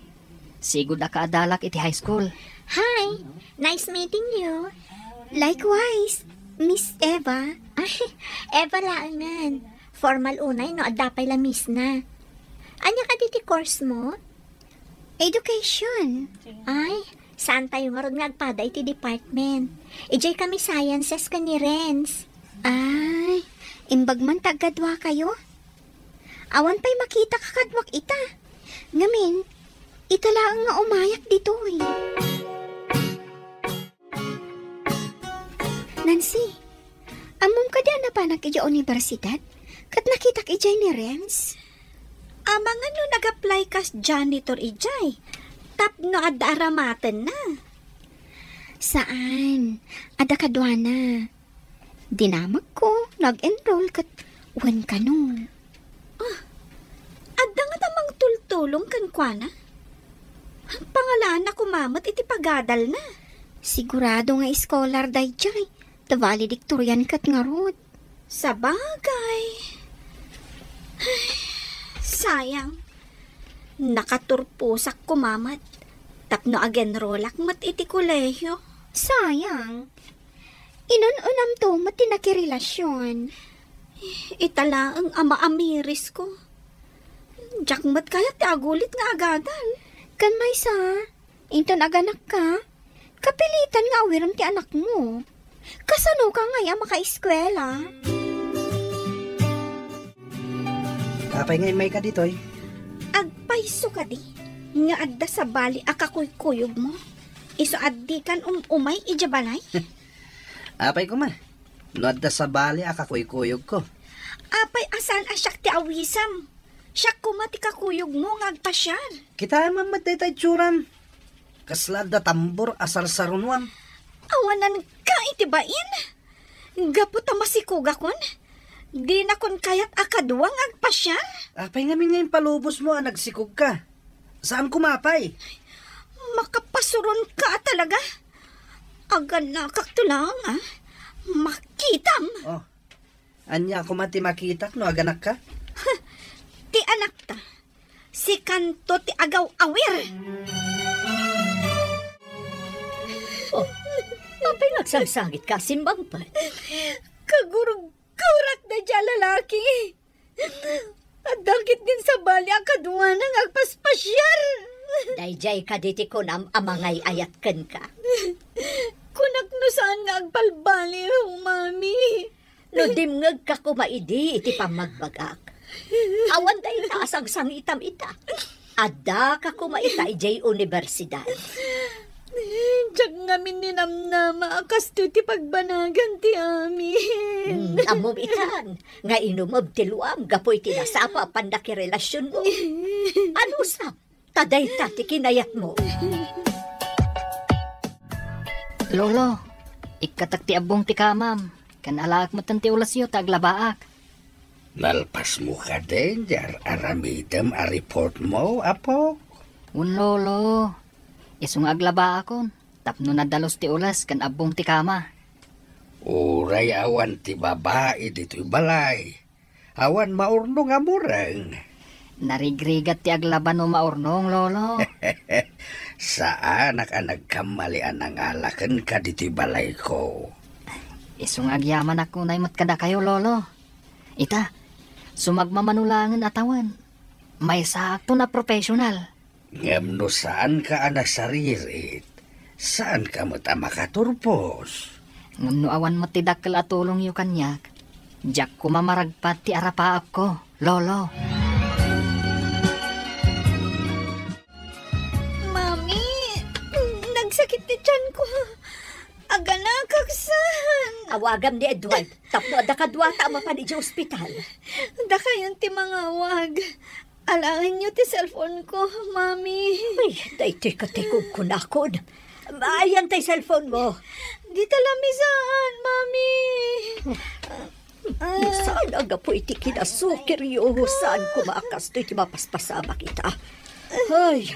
Sigud na kaadalak iti high school. Hi, nice meeting you. Likewise, Miss Eva. Ay, Eva laangan. Formal unay no adapay la miss na. Anya ka diti course mo? Education. Ay, saan tayo nga ron nga agpada iti department? Ijay kami sciences ka ni Renz. Ay, imbag man tagadwa kayo? Awan pa'y makita kakadwak ita. Ngamin, ita lang nga umayak dito Nancy, amom ka diyan na pa nag-ija universidad? Kat nakita k-ijay ni Renz? Amangan no nag-apply kas janitor ijay. Tap no ad-aramatan na. Saan? Ada kadwa na. Dinamag ko, nag-enroll kat wan ka no. Adda nga tamang tultulong kan kwa na. Ang pangalan na kumamat iti pagadal na. Sigurado nga scholar day jay. The valedictorian kat nga rod. Sa bagay. Ay, sayang. Nakaturpusak kumamat. Tapno agenrolak mat iti kolehiyo. Sayang. Inununam to matinakirelasyon. Itala ang ama-amiris ko. Jakmat kaya ti agulit nga agadal. Kan may sa, inton aganak ka, kapilitan nga awiram ti anak mo. Kasano ka nga maka-eskwela? Apay ngayon may ka dito Agpaiso ka di. Nga adda sa bali akakuy-kuyog mo. Iso addi kan umay ijabalay. Apay ko ma. No adda sa bali akakuy-kuyog ko. Apay asan asyak ti awisam. Siyak kumati kakuyog mo nga agpasyal. Kita mamatay tayo tsuram. Kaslada tambor asar sarunwan. Awanan ka itibain. Gaputa masikuga kon. Di na kon kayat akaduwang agpasyal. Apay ngamin ngayon palubos mo nagsikog ka. Saan kumapay? Makapasuron ka talaga. Agan na kaktulang Makitam. Anya ako mati makitak no aganak ka? Ti anak ta. Si kanto ti agaw awir. Apay nagsangsangit ka, simbang pa. Kagurag-kurak na dyan lalaki. At dakit din sa bali ang kadwa ng agpaspasyal. Dayjay ka diti ko na amangay ayatken ka. Kunak no saan nga agpalbali, mami. No dimngag ka kumaidi iti pamagbagak. Awan day taasang sangitam ita. Ada ka kumaita ijay universidad. Diyak ngamin ni namnama akas to ti pagbanagan ti amin. Amom itan, nga inumob ti luam, gapoy tinasapa pandaki relasyon mo. Ano sa? Taday ta ti kinayat mo. Lolo, ikatak ti abong ti kamam. Kan alaak mo tanti ulasyo taglabaak. Nalpas mo ka din, jar aramidem a report mo, apo. Lolo, isung aglaba akon. Tapno na dalos ti ulas kan abong ti kama. Uray awan ti babae dito'y balay. Awan maurno nga murang. Narigrigat ti aglaban no maurnong, lolo. Saan ka nagkamalian ang alakan ka dito'y balay ko? Isung agyaman ako na imot kada kayo, lolo. Ita, sumagmamanulangan atawan. May sakto na professional. Ngam no saan ka anak saririt? Saan ka mo ta makaturpos? Ngam no awan mo ti dakkel atulong yu kanyak. Diyak ko mamaragpat ti arapaap ko, lolo. Mami, nagsakit ti tiyan ko. Aga na kaksan. Awagam ni Edward. Tapno da kadwata ama pa ni ospital. Da kayon ti mga wag. Alangin niyo ti cellphone ko, Mami. Ay, daytoy katikog kunakod. Ayan tay cellphone mo. Di talamisaan, Mami. Saan aga po iti kinasukir yo? Saan kumakas to iti mapaspasama kita? Ay,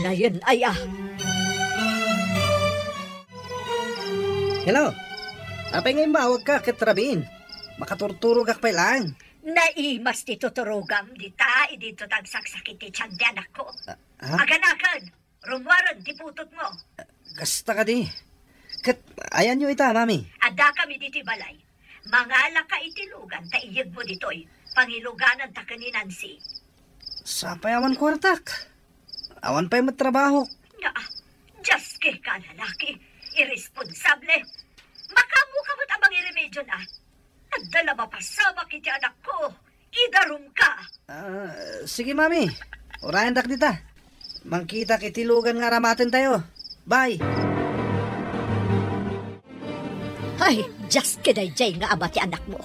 na yan ay Hello? Apay ngayon ba, huwag ka katrabin. Makaturturog ak pa lang. Naimas ti tuturugam dita, idito tagsaksakit ti tiyan di anak ko. Ha? Aganakan, rumwaran ti putot mo. Kasta ka di. Ayan nyo ita, Mami. Ada kami diti balay. Mangala ka itilugan, taiyag mo ditoy. Pangiluganan ta ka ni Nancy. Sapay awan kwartak. Awan pa'y matrabaho. Nga, just kay ka lalaki. Irresponsable. Makamuka mo't abang iremedyo na. At dala mapasama kiti anak ko. Idarum ka. Sige, Mami. Urayan dak dita. Mangkita kitilugan nga ramatin tayo. Bye. Ay, just kinayjay nga ama ti anak mo.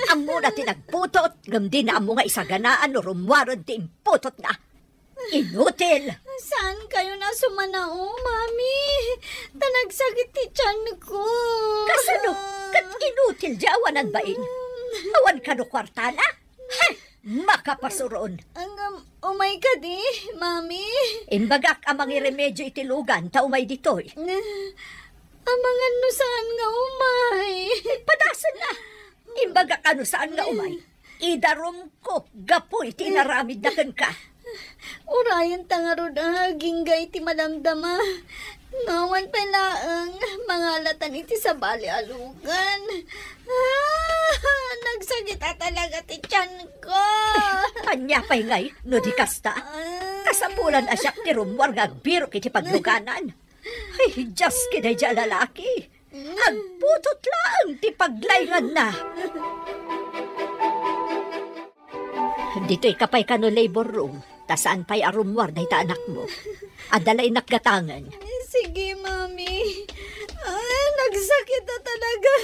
Amo na tinagputot, gamdi na amo nga isaganaan o rumwaran ti imputot na. Inutil! Saan kayo na sumanao, Mami? Tanagsakit ti tiyan ko. Kasano? Kat inutil di awanan bain? Awan ka no kwartana? Hay! Makapasuron! Umay ka di, Mami? Imbagak amang iremedyo itilugan, taumay ditoy. Amangan no saan nga umay? Padasan na! Imbagak ano saan nga umay? Idarom ko, gapoy, tinaramid na ka. Urayan tangarod ginggay ti madamdama. Ngawan palaang mangalatan iti sa bali alugan. Nagsagita talaga ti tiyan ko. Anya pa'y ngay, no di kasta. Kasampulan asyak ti rumwar gagbiro kiti pagluganan. Ay, just kinay dya lalaki. Agputot lang ti paglaygan na. Dito'y kapay ka no labor room. Tasaan pa'y arumwar na ita anak mo. Adalay nakgatangan. Sige, Mami. Nagsakit na talaga.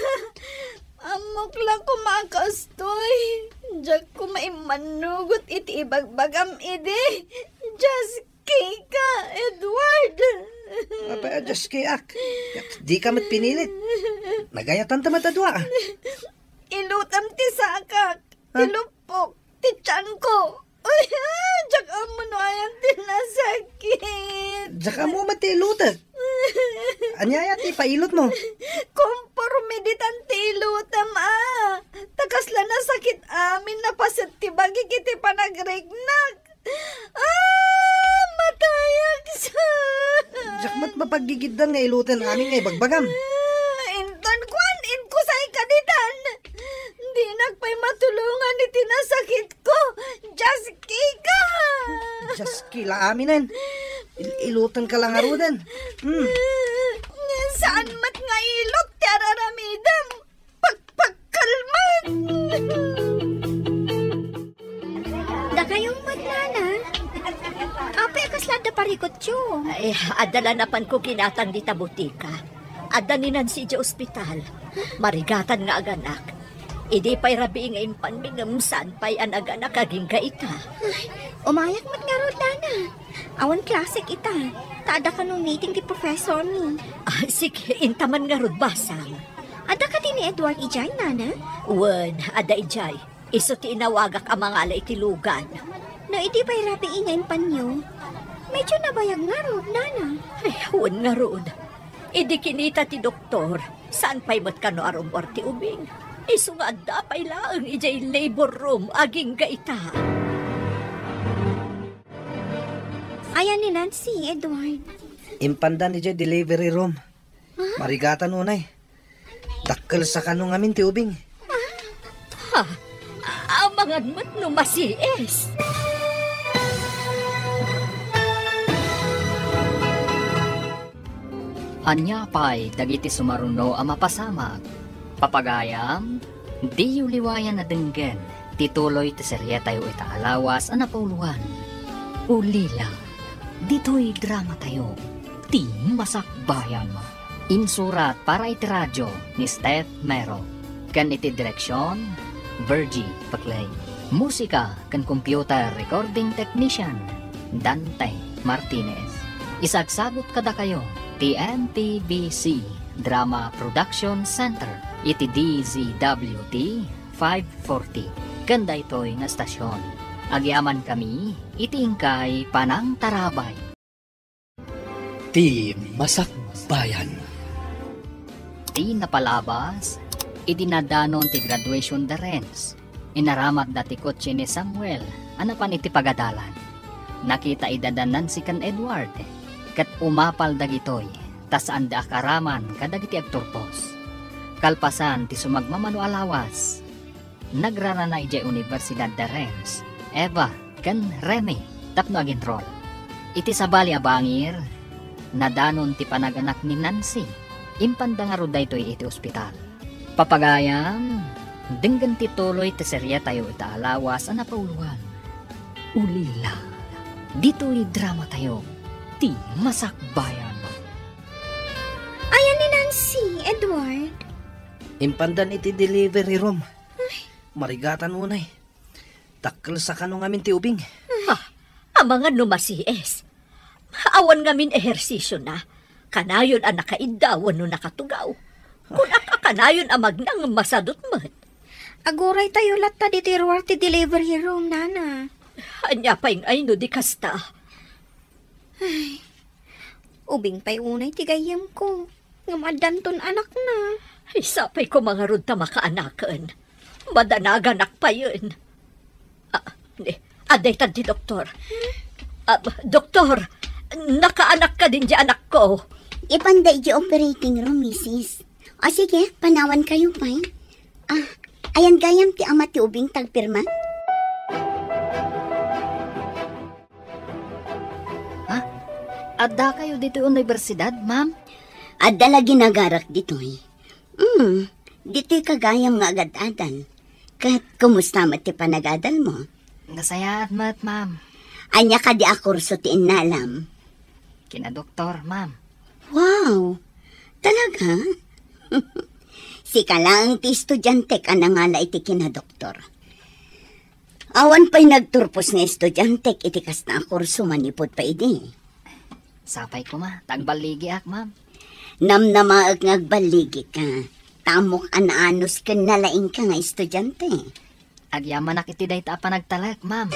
Amok lang kumakastoy. Diyak ko maimanugot iti ibagbagam ide. Just kika, Edward. Apa, just kayak. Di ka mat pinilit. Nagayatan ta matadwa. Ilutam ti sakak. Tilupok. Ti tiyan ko. Ay, diyak amo no ayang tinasakit. Diyak mo matilutat. Anyaya ti pailot mo. Kompormiditan ti ilutam Takasla na sakit amin na pasit ti bagi kiti panagregnak. Matayag sa. Diyak mat mapaggigidan nga ilutan amin nga bagbagam. Inton kwan, inkusay kaditan. Di nagpay matulungan iti nasakit ko. Just kika. Just kila aminen. Ilutan ka lang arudan. Saan mat nga ilot ti araramidam? Pagpagkalman. Da kayong magnana. Apay kaslada parikot yo. Ay, adala napan ko kinatang di tabutika. Adaninan si di ospital. Marigatan nga aganak. Idi pa'y rabi nga impan mingamsan pa'y anaganak aging kaita. Umayak mat nga rod na. Awan klasik ita. Taada ka nung meeting ti professor ni. Sige, intaman nga rod basang. Ada ka ti ni Edward ijay, nana? Wen, ada ijay. Iso ti inawagak ang mga alay tilugan. No, iti pa'y rabi nga impan nyo. Medyo nabayag nga rod, nana. Ay, wen nga rod. Idi kinita ti doktor. Saan pa'y mat ka no arumor ti ubing? Iso nga dapay lang ijay labor room aging gaita. Ayan ni Nancy, Edward. Impandan ni delivery room. Marigatan unay. Dakkel sa kanong amin ti ubing. Ha? Amangan mo't no masies. Anya pa'y dagiti sumaruno ang mapasamag. Papagayam, di liwayan na denggen, tituloy ti serye tayo itaalawas ang napauluan. Ulila, dito'y drama tayo, ti masakbayan. Insurat para iti radyo ni Steph Mero. Kan iti direksyon, Virgie Paclay. Musika kan computer recording technician, Dante Martinez. Isagsagot kada kayo, TNTBC Drama Production Center, iti DZWT 540. Kanda ito'y nga stasyon. Agyaman kami, itingkay Panang Tarabay. Ti Masakbayan. Ti napalabas, idinadanon ti graduation da Renz. Inaramat dati kotse ni Samuel, anapan iti pagadalan. Nakita idadanan si kan Edward, kat umapal dagitoy, tas anda akaraman kadagiti agturpos. Kalpasan ti sumagmamano alawas. Nagraranay di Universidad da Renz, Eva, kan Remy, tapno agintrol. Iti sabali abangir, nadanon ti panaganak ni Nancy, impanda nga ruday to'y iti ospital. Papagayam, denggan ti tuloy ti serya tayo ita alawas ang napauluan. Ulila, dito'y drama tayo, ti Masakbayan. Ayan ni Nancy, Edward. Impandan iti delivery room. Marigatan unay. Takkel sa kanong amin ti ubing. Ang mga numasies. Awan ngamin ehersisyo na. Kanayon ang nakaidawan no nakatugaw. Kung akakanayon ang magnang masadot mat. Aguray tayo latta dito ruwar ti delivery room, nana. Anya pa yung ay no di kasta. Ay, ubing pa'y unay ti gayam ko. Ngamadanton anak na. Isapay ko mga rod ta makaanakan. Madanaganak pa yun. Aday tanti doktor. Doktor, nakaanak ka din di anak ko. Ipanday di operating room, misis. O sige, panawan kayo pa. Ayan gayam ti ama ti ubing tagpirma. Ha? Adda kayo dito universidad, ma'am? Adda lagi nagarak dito'y. Dito'y kagayam nga agad-adan. Kat kumusta mat ti panagadal mo? Nasayat mat, ma'am. Anya ka di akurso ti inalam. Kina doktor, ma'am. Wow! Talaga? Sika lang ti estudyante ka na nga la iti kina doktor. Awan pa'y nagturpos nga estudyante iti kas na akurso manipod pa idi. Sapay ko ma, tagbaligi ak, ma'am. Namnamaag ngagbaligi ka. Tamok anaanos ka nalaing ka nga estudyante. Agyaman nak iti day ta pa nagtalak, ma'am.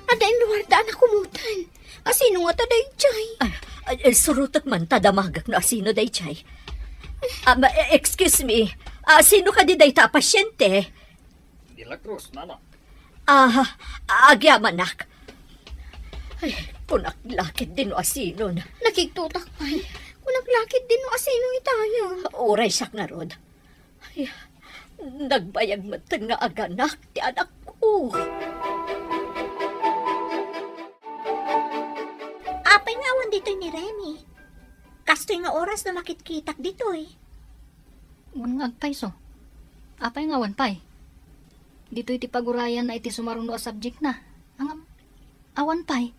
Adain luwar daan na kumutan. Asino nga taday jay? Surutot man tadamagak na asino day chay. Excuse me, sino ka di day ta pasyente? De la Cruz, mama. Agyaman nak. Ay, punaklakit din o asino na. Nakiktutak pa. Kunaglakit din no asino itayo. Oray sak na rod. Ay, nagbayag matang nga aganak ti anak ko. Apay nga awan dito ni Remy. Kastoy nga oras na makitkitak dito eh. Ngagpay so. Apay nga wanpay. Dito iti pagurayan na iti sumaruno a subject na. Ang awan pay.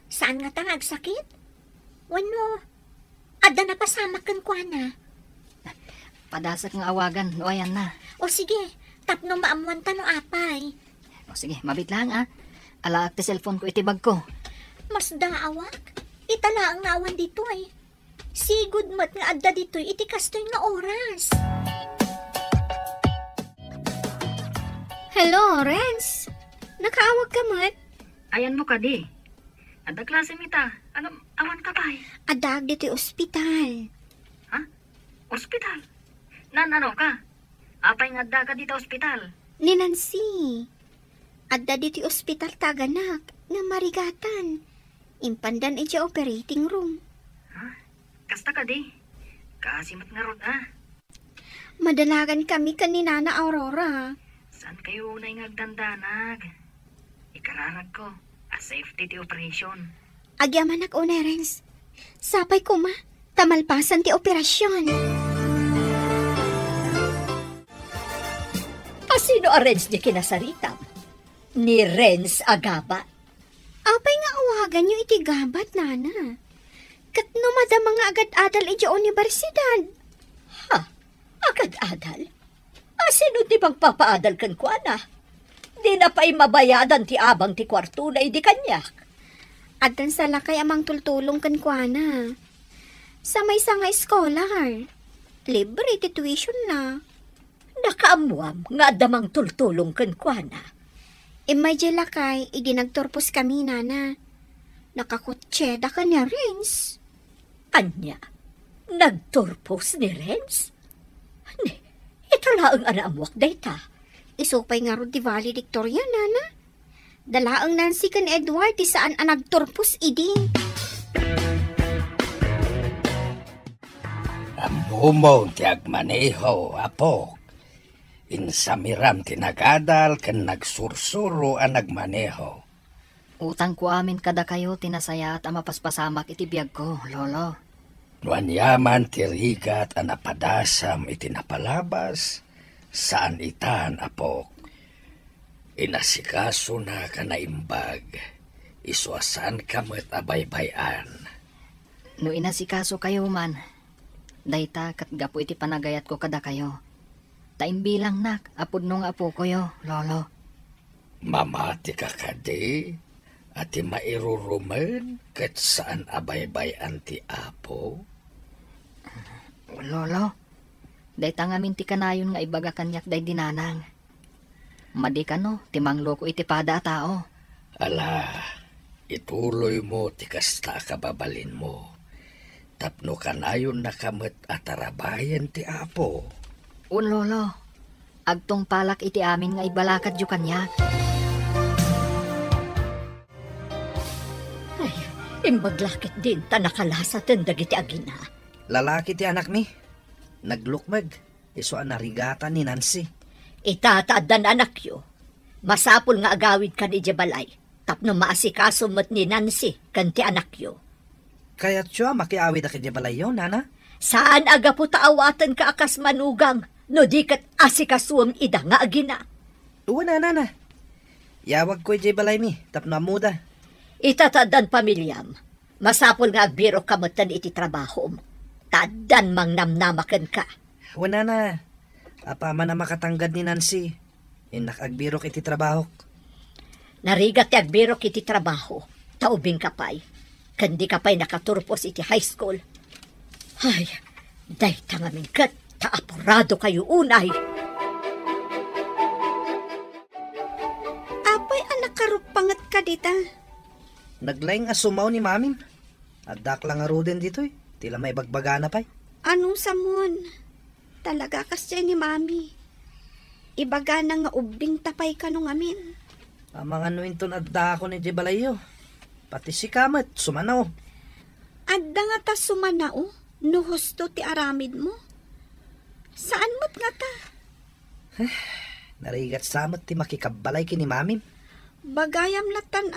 Saan nga tangag sakit? Wano? Ada na pasama kan kwa na. Padasak nga awagan, no ayan na. O sige, tapno maamuan ta no apay. O sige, mabit lang Alaak ti cellphone ko iti bag ko. Mas daawak? Itala ang nawan dito ay. Sigud mat nga adda dito iti kastoy nga oras. Hello, Renz. Nakaawag ka mat? Ayan mo ka di. Ada klase mita. Awan ka pa'y? Adag dito ospital. Ha? Ospital? Ano ka? Apay nga ada ka dito ospital? Ni Nancy. Adda dito ospital taganak nga marigatan. Impandan iti operating room. Ha? Kasta ka di. Kaasimat nga ron Madalagan kami kanina na Aurora. Saan kayo unay ngagdandanag? Ikararag ko. A safety ti operation. Agyaman ak Renz. Sapay ko ma. Tamalpasan ti operasyon. Sino a Renz di kinasaritam? Ni Renz Agaba. Apay nga awagan nyo iti gabat, nana. Kat numada mga agad-adal iti universidad. Ha? Agad-adal? Sino ti pagpapaadal kan kwa na? Di na pa'y mabayadan ti abang ti kwarto na idi kanyak. Adan sa lakay amang tultulong kan kwa na. Sa may nga scholar. Libre ti tuition na. Nakaamuam nga damang tultulong kan kwa na. Imay di lakay, idi nagturpos kami, nana. Nakakutseda ka niya, Renz. Anya? Nagturpos ni Renz? Ito laang anaamuak dayta. Isupay nga ro di valedictorian, nana. Dalaang Nancy kan Edward ti saan ang nagturpos idi. Amumo ti agmaneho, apok. Insamiram ti nagadal ken nagsursuro ang nagmaneho. Utang ko amin kada kayo tinasaya at mapaspasamak iti biyag ko, lolo. Nuanyaman ti rigat ang napadasam iti napalabas, saan itan, apok. Inasikaso na ka na imbag, isuasan ka mo't abaybayan. No inasikaso kayo man, dayta kat gapo iti panagayat ko kada kayo. Taimbilang nak, apod nung apo ko yo, lolo. Mamati ka kadi, ati mairurumen kat saan abaybayan ti apo. Lolo, dayta ngamin ti kanayon nga ibaga kanyak day dinanang. Madi ka no, timang loko iti pada tao. Ala, ituloy mo ti kasta kababalin mo. Tapno kanayon nakamet atarabayan ti apo. Un lolo, agtong palak iti amin nga ibalakad yu kanyak. Ay, imbaglakit din ta nakalasatan dagiti agina. Lalaki ti anak mi. Naglukmag. Iso ang narigatan ni Nancy. Itataadan anak yo. Masapul nga agawid ka ni Jabalay. Tapno maasikaso mo't ni Nancy kan ti anak yo. Kaya't siya makiawid aki balay yun, nana? Saan aga po taawatan ka akas manugang no di kat asikasuam ida nga agina? Uwa na, nana. Yawag ko balay mi. Tapno amuda. Itataadan pamilyam. Masapul nga agbiro kamutan iti trabaho mo. Tadan mang namnamakan ka. Wala na. Apaman na makatanggad ni Nancy. Inakagbirok iti trabaho. Narigat ti agbirok iti trabaho. Taubing kapay. Kandi kapay nakaturpos iti high school. Ay, day tangamin kat. Taapurado kayo unay. Apay anak karupangat ka dita. Naglaing asumaw ni mamin. Adak lang aro din dito eh. Tila may bagbagana pa'y. Anong samon? Talaga kasi ni mami. Ibaga na nga ubing tapay ka nung amin. Amang ano ito nadda ako ni Jebalayo. Pati si Kamat, sumanaw. Adda nga ta sumanao, no husto ti aramid mo. Saan mo't nga ta? Narigat samat ti makikabalay kini mamin. Bagayam latan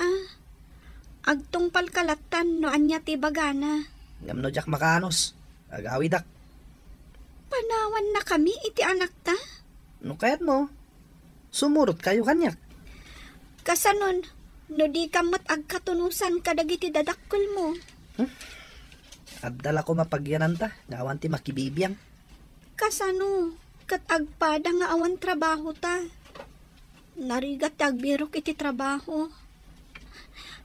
Agtong palkalatan no anya ti bagana. Ngamno jak makanos. Agawidak. Panawan na kami iti anak ta. No kayat mo. Sumurot kayo kanyak. Kasanon, no di kamot agkatunusan kadagiti dadakkel mo. Abdala ko mapagyanan ta. Ngawan ti makibibiyang. Kasano, kat agpada nga awan trabaho ta. Narigat agbirok iti trabaho.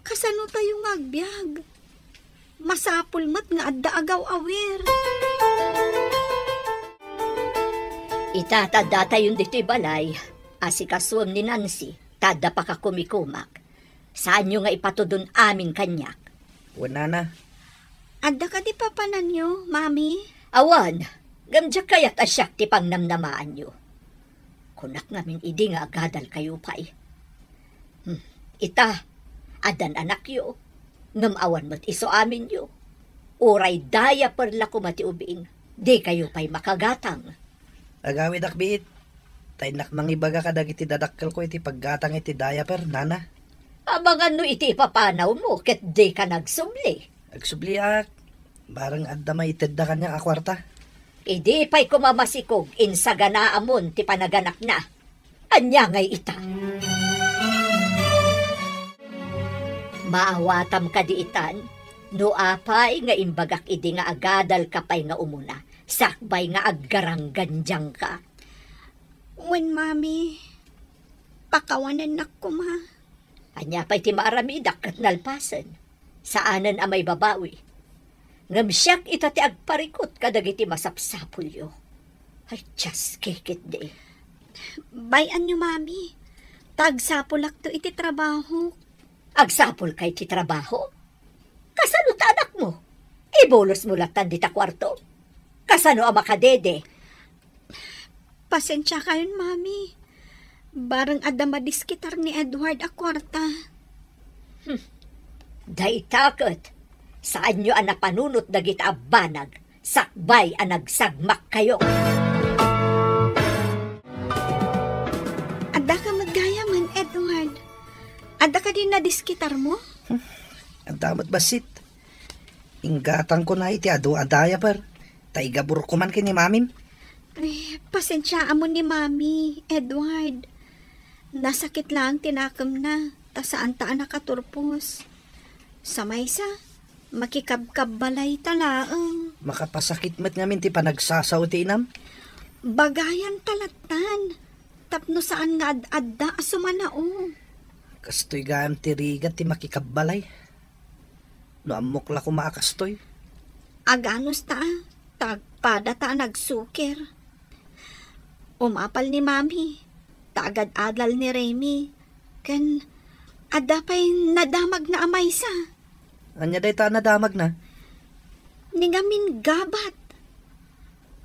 Kasano tayo nga agbyag? Masapul mat nga adda agaw awer. Itatada tayo dito balay. Asikasuam ni Nancy. Tada pa ka kumikumak. Saan nyo nga ipatudon amin kanyak? Wala na. Adda ka di papanan nyo, mami? Awan, gamdyak kayat asyak ti pangnamnamaan nyo. Kunak namin idi nga agadal kayo pa'y. Ita, adan anak yo. Ngamawan mo't iso amin yo. Uray daya perla kumati ubing. Di kayo pa'y makagatang. Agawid akbiit. Tainak mangibaga kadagiti dadakkel ko iti paggatang iti diaper, nana. Abangan no iti papanaw mo ket di ka nagsubli. Agsubliak. Barang adda may itedda kanya akwarta. Idi pa'y kumamasikog insagana amon ti panaganak na. Anya ngay ita. Maawatam ka diitan, no apay nga imbagak idi nga agadal kapay nga umuna, sakbay nga aggarangganjang ka. When, Mami, pakawanan na ko, ma. Anya pa'y ti maaramidak kat nalpasan. Saanan amay babawi. Ngamsyak ita ti agparikot kadagiti masapsapulyo. Ay, just kikit di. Bayan niyo, Mami. Tagsapulak to iti trabaho. Agsapol kay ti trabaho? Kasano ta anak mo? Ibolos mo latan di ta kwarto. Kasano ang makadede? Pasensya kayon, Mami. Barang adamadiskitar ni Edward a kwarta. Day takot. Saan nyo ang napanunot dagita abanag? Sakbay ang nagsagmak kayo. Ada ka maggayaman, Edward. Ada ka din na diskitar mo? Ang damat basit. Inggatang ko na iti adaya par. Taigabur ko man kini mamim. Ay, pasensya mo ni Mami, Edward. Nasakit lang tinakam na. Ta saan taan nakaturpos. Sa maysa, makikabkab balay talaang. Makapasakit mat ngamin ti panagsasaw ti inam. Bagayan talatan. Tapno saan nga ad-adda asumanao. Kastoy gaan ti rigat ti makikabbalay. No amok la ko maakastoy. Aganos ta, tagpada ta nagsukir. Umapal ni Mami, tagad-adal ni Remy. Ken, ada pa'y nadamag na amay sa. Anya day ta nadamag na. Ningamin gabat.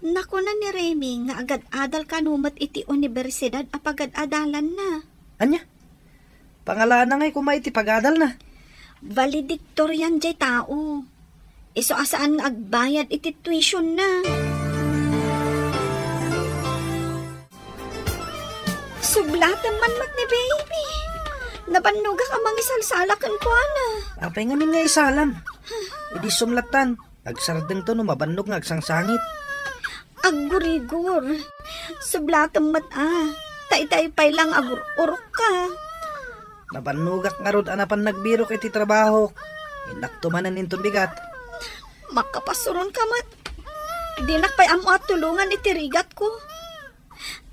Naku na ni Remy nga agad-adal kanumat iti universidad apagad-adalan na. Anya? Pangalan na nga'y kumay ti pagadal na. Valedictorian jay tao. Iso asaan nga agbayad iti tuition na. Sublatan man mat ni baby. Nabannuga ka mga isalsalakan ko, ana. Apay ngamin nga isalan. Idi sumlatan. Agsardeng to no mabannog nga agsangsangit. Agurigur. Sublatan mat Tay-tay pay lang agur-urok ka. Nabanugak nga rod anapan nagbirok iti trabaho. Indaktumanan intong bigat. Makapasuron ka mat. Dinak pa'y amo at tulungan iti rigat ko.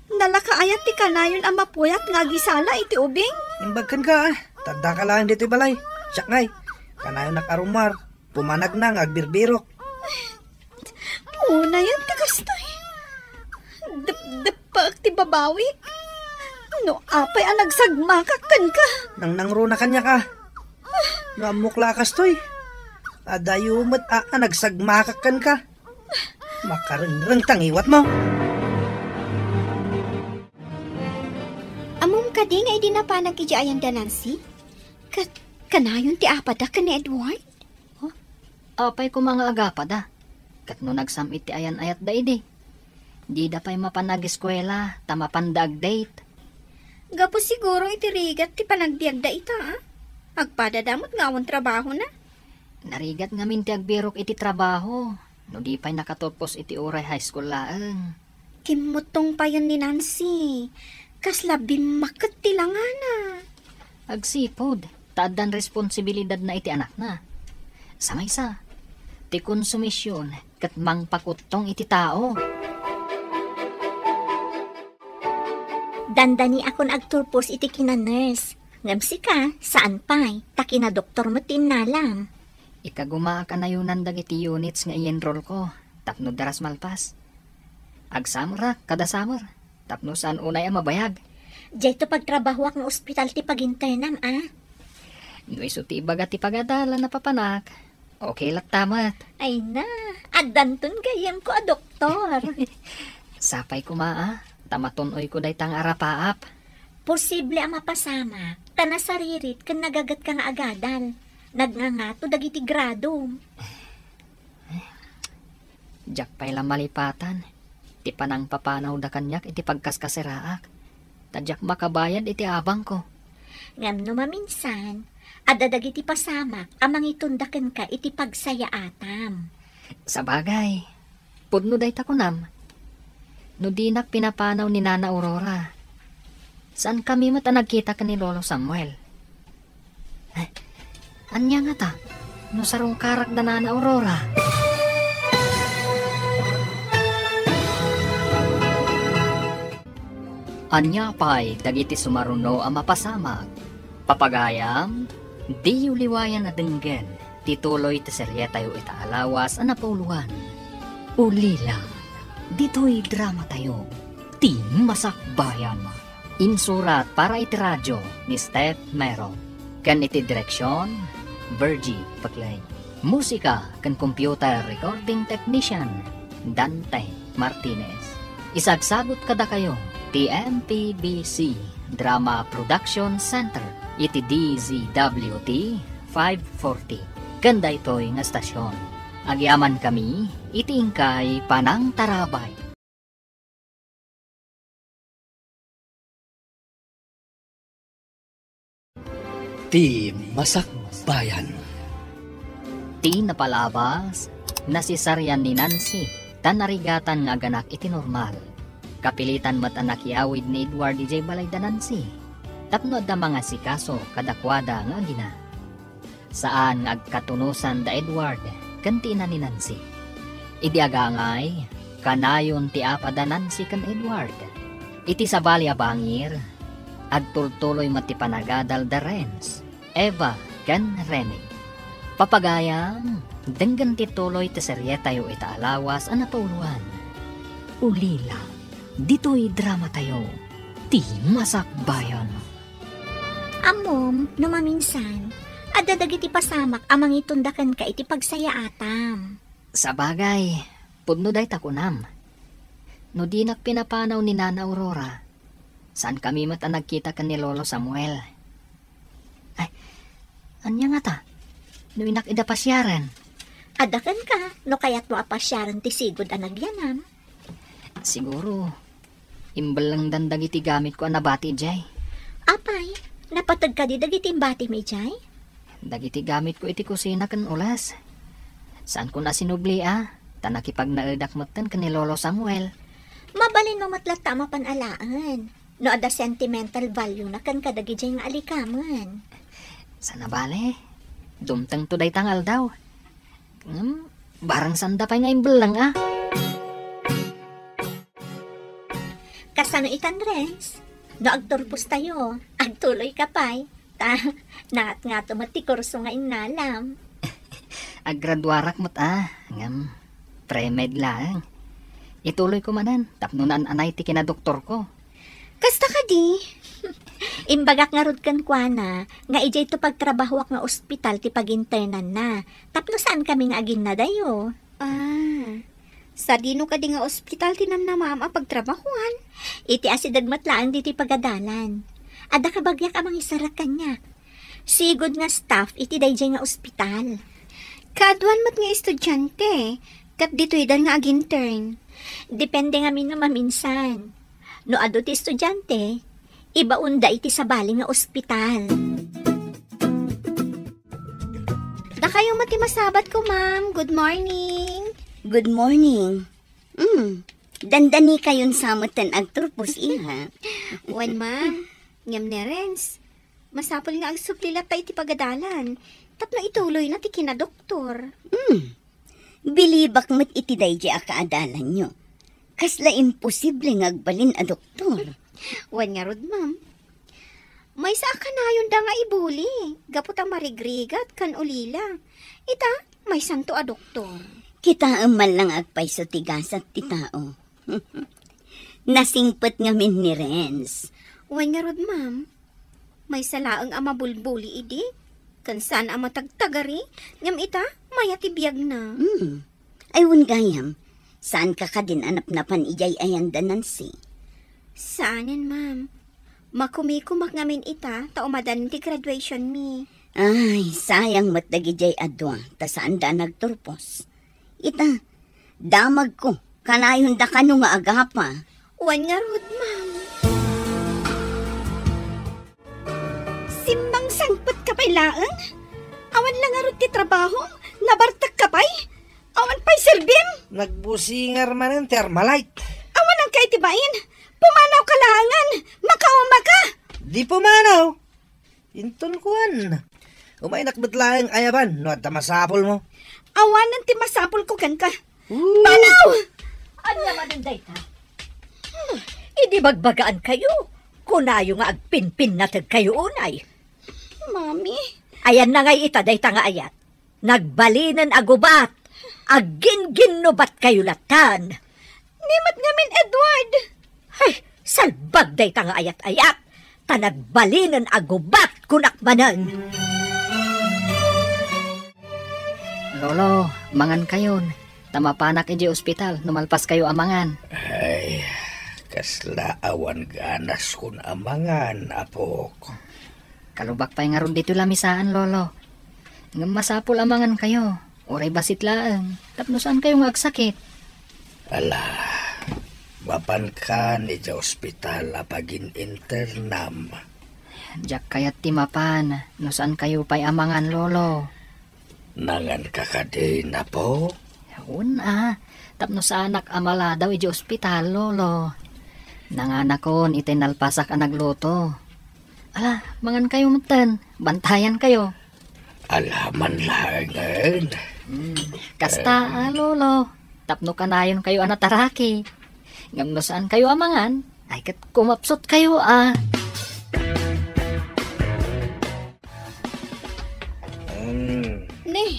Nalakaayat ti kanayon ang mapuyat nga gisala iti ubing. Imbagkan ka Tadda ka lang dito'y balay. Siyak ngay. Kanayon nakarumar. Pumanag na nga agbirbirok. Una yan tagastoy. Dapag ti babawi. No apay ang nagsagmakakan ka. Nang nangro na kanya ka. No amukla kastoy. Adayumat nagsagmakakan ka. Makarengreng tangiwat mo. Amom ka di nga idinapanag iti ayan da Nancy? Kanayon ti apada ka ni Edward? Apay ko mga agapada. Kat no nagsamit ti ayan ayat da idi. Di da pa'y mapanag-eskwela, tamapandag date. Gapo siguro iti rigat ti panagbiag da ita, Agpadadamot nga awang trabaho na. Narigat nga min ti agbirok iti trabaho. No di pa'y nakatopos iti oray high school laeng. Kimutong pa yun ni Nancy. Kaslabim makat ti langana. Agsipod, taadan responsibilidad na iti anak na. Samaysa, ti konsumisyon kat mangpakutong iti tao. Dandani akon agturpos iti kina-nurse. Ngamsi ka, saan pa'y? Takina doktor mo tinalam. Ikaguma ka na yunan dagiti units nga i-enroll ko. Tapno daras malpas. Agsamra, kada summer. Tapno saan unay ang mabayag. Diyay to pagtrabahwak ng ospital ti pag-internam, No iso ti ibaga ti pagadala na papanak. Okay lat tamat. Ay na, adanton gayam ko doktor. Sapay kuma tamatonoy ko day tang arapaap. Posible ang mapasama. Tana saririt kan nagagat ka nga agadan. Nagngangato dagiti grado. Diyak pa'y lang malipatan. Ti panang papanaw da kanyak iti pagkaskasiraak. Tadyak makabayad iti abang ko. Ngam no maminsan, adadag iti pasama, amang itundakan ka iti pagsaya atam. Sa bagay, pudno day takunam. No dinak pinapanaw ni Nana Aurora. Saan kami nagkita ka ni Lolo Samuel? Anya nga ta, no sarong karak na Aurora. Anya pa'y dagiti sumaruno ang mapasamag. Papagayam, di uliwayan na denggen, tituloy ta serye tayo itaalawas ang napauluan. Ulila, dito'y drama tayo, ti masakbayan. Insurat para iti radyo ni Steph Mero. Kan iti direksyon, Virgie Paglay. Musika kan computer recording technician, Dante Martinez. Isagsagot kada kayo, TMPBC Drama Production Center, iti DZWT 540. Ganda ito'y nga stasyon. Agyaman kami, iti ingkay Panang Tarabay. Ti Masakbayan. Ti napalabas na si Saryan ni Nancy, tan narigatan nga ganak iti normal. Kapilitan mat anak yawid ni Edward DJ Balay da Nancy. Tapno da mga sikaso kadakwada nga gina. Saan nga agkatunusan da Edward, kanti na ni Nancy. Idi agangay, kanayon ti apa da Nancy kan Edward. Iti sa balya bangir, agtultuloy matipanagadal da Renz, Eva kan Remy. Papagayam, denggan tituloy ti serye tayo itaalawas ang napauluan. Ulila, dito'y drama tayo, ti masakbayan. Amom, no maminsan, adadag iti pasamak amang itundakan ka iti pagsaya atam. Sa bagay, pudno day takunam. No di pinapanaw ni Nana Aurora, saan kami mata nagkita ka ni Lolo Samuel? Ay, anya nga ta? No inak ida pasyaran. Adakan ka, no kaya't mo apasyaran ti sigod anagyanam. Siguro, imbalang dandag iti gamit ko ang nabati, Jay. Apay, napatag ka di dagiti bati may Jay? Dagiti gamit ko iti kusina kan ulas. Saan ko na sinubli tanakipag naedak matan ka ni Lolo Samuel. Mabalin mo matlat tama panalaan. No ada sentimental value na kan kadagi Jay nga alikaman. Sana bale, dumtang to day tangal daw. Barang sanda pa nga imbalang Kasano itan Renz? No agturpos tayo, agtuloy ka pa'y. Naat nga tumati kurso nga inalam. Aggraduarak mo't ngam, pre-med lang. Ituloy ko manan, tapno na anay ti kinadoktor ko. Kasta ka di? Imbagak nga rod kan kwa na, nga ijay to pagtrabahwak nga ospital ti pag-internan na. Tapno saan kami nga agin na dayo? Sa dino ka di nga ospital tinam na ma'am pagtrabahuan. Iti asidag matlaan di ti pagadalan. Ada ka bagyak amang isarak kanya. Sigod nga staff iti dayjay nga ospital. Kaduan mat nga estudyante, kat dito idan nga ag-intern. Depende nga min nga maminsan. No ado ti estudyante, ibaunda iti sabali nga ospital. Da kayo mati masabat ko, ma'am. Good morning. Good morning. Dandani kayon samutan agturpos iha. Wan, ma'am. Ngam ni Renz. Masapol nga agsuplila pa iti pagadalan. Tapno ituloy na ti kinadoktor. Bilibak mat iti dayjay akaadalan nyo. Kasla imposible nga agbalin a doktor. Wan nga rod, ma'am. May sa akanayon da nga ibuli. Gapot ang marigrigat kan ulila. Ita, may santo a doktor. Kita man lang agpay sa tigasat ti tao. Nasingpet nga min ni Renz. Wan nga rod, ma'am. May salaang ama bulbuli idi. Kansan ama tagtagari. Ngam ita, maya tibiyag na. Ayun gayam, saan ka din anap-napan ijay ayanda Nancy? Saanin, ma'am? Makumikumak ngamin ita, taumadan ti graduation mi. Ay, sayang matdagijay adwa, ta saan da nagturpos. Ita, damag ko, kanayon da kano nga agapa. Wan nga rod, ma'am. Simbang sangpot ka pa'y laang? Awan lang nga rod ti trabaho, nabartak ka pa'y? Awan pa'y sirbim? Nagbusingar manan ti Armalite. Awan ang kay tibain, pumanaw ka laangan, makawama ka. Di pumanaw. Inton kuan. Umainak betlang ayaban, no at masapol mo. Awanan ti masapol ko kan ka. Panaw! Anya maninday ta? Idi bagbagaan kayo. Kunayo nga agpinpin natag kayo unay. Mami, Ayan na ngay itaday ta nga ayat. Nagbalinan agubat. Agin-ginubat kayo latan. nimat ngamin Edward. Ay, salbag day ta nga ayat-ayat. Ta nagbalinan agubat kunakmanan. Lolo, mangan kayon. Tamapanak iji ospital, numalpas kayo amangan. Ay, kasla awan ganas kun amangan, apok. Kalubak pa'y nga ron dito lamisaan, Lolo. Nga masapul amangan kayo. Uray basit laang. Tapno saan kayo nga agsakit? Ala, mapan ka ni sa ospital apagin internam. Diyak kayat timapan. No saan kayo pa'y amangan, Lolo? Nangan ka din na po? Una, tapno sa anak amala daw iji ospital, Lolo. Nanganakon itinalpasak ang nagluto. Ala, mangan kayo matan. Bantayan kayo. Alaman langan. Kasta, Lolo. Tapno kanayon kayo anataraki. Ngam no saan kayo amangan, ay kat kumapsot kayo, Ne,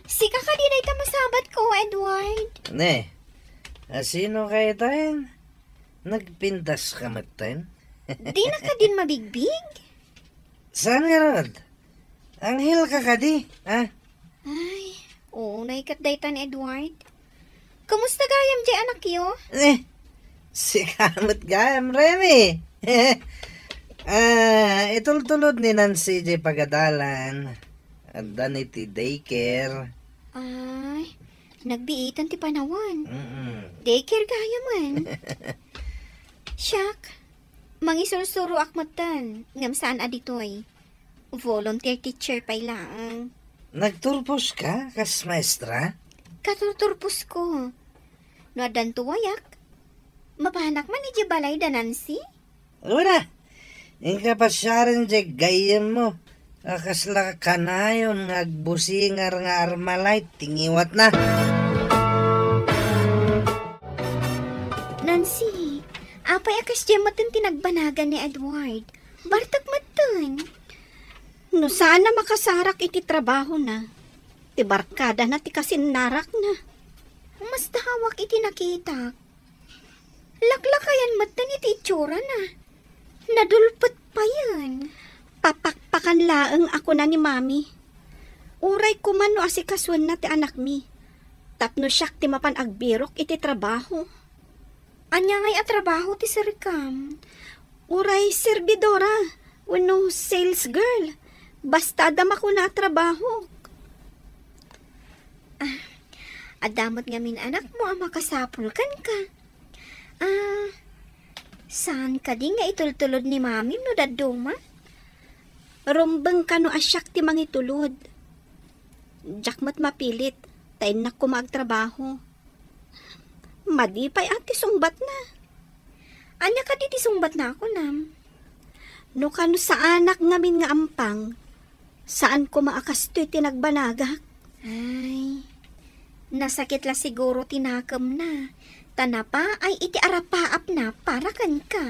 sika ka din ay tamasabat ko, Edward. Ne, sino kayo tayo? Nagpintas ka matan? Di na ka din mabigbig? Saan nga rod? Anghel ka di, ha? Ay, oo, naikat daytan, Edward. Kumusta gayam di anak yo? Si kamot gayam, Remy. Itultulod ni Nancy di pagadalan. At daniti daycare. Ay, nagbiitan ti panawan. Mm-mm. Daycare gaya man. Siyak, mangisulsuro akmatan. Ngam saan aditoy? Volunteer teacher pa'y lang. Nagturpos ka, kas maestra? Katurturpos ko. No adan tuwayak. Mapahanak man iji balay da Nancy? Una, ingka pa siya rin di gayam mo. Kasla kanayon ngagbusingar nga armalay, tingiwat na. Nancy, apay akas dyan matan tinagbanagan ni Edward. Bartak matan. No sana makasarak iti trabaho na. Ti barkada na ti kasinarak na. Mas dahawak iti nakita. Laklakayan matan iti itsura na. Nadulpot pa yan. Papakpakan laeng ako na ni Mami. Uray ko man no asikaswan na ti anak mi. Tapno siyak ti mapan agbirok iti trabaho. Anya ngay at trabaho ti sirikam. Uray servidora, wano sales girl. Basta adam ako na trabaho. Adamot ngamin anak mo ang makasapul kan ka. Saan ka di nga itultulod ni Mami no daduma? Rumbeng ka no asyak ti mangitulod. Jakmat mapilit, tayo na ko magtrabaho. Madipay ati sungbat na. Anya ka di sungbat na ako nam. No kano sa anak ngamin nga ampang, saan ko maakastoy tinagbanagak? Ay, nasakit la siguro tinakam na. Tanapa ay iti arapaap na para kan ka.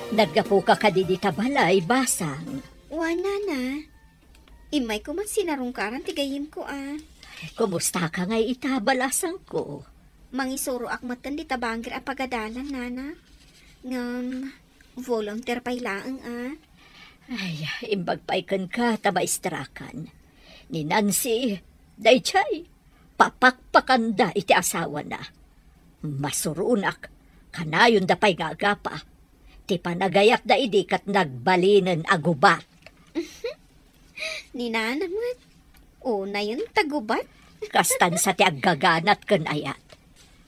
Naggapo ka kadidita balay, basang. Wana na. Imay ko man sinarungkaran tigayim ko Kumusta ka ngay itabalasang ko? Mangisuro akmatan di tabangir a pagadalan, nana. Ngam, volunteer pa'y laang Ay, imbagpaikan ka tabaistrakan. Ni Nancy, daychay, papakpakanda iti asawa na. Masurunak, kanayon da pa'y ngagapa. Ti panagayat da idikat nagbalinan agubat. Ni nana mo, una yun tagubat. Kastan sa ti aggaganat kan ayat.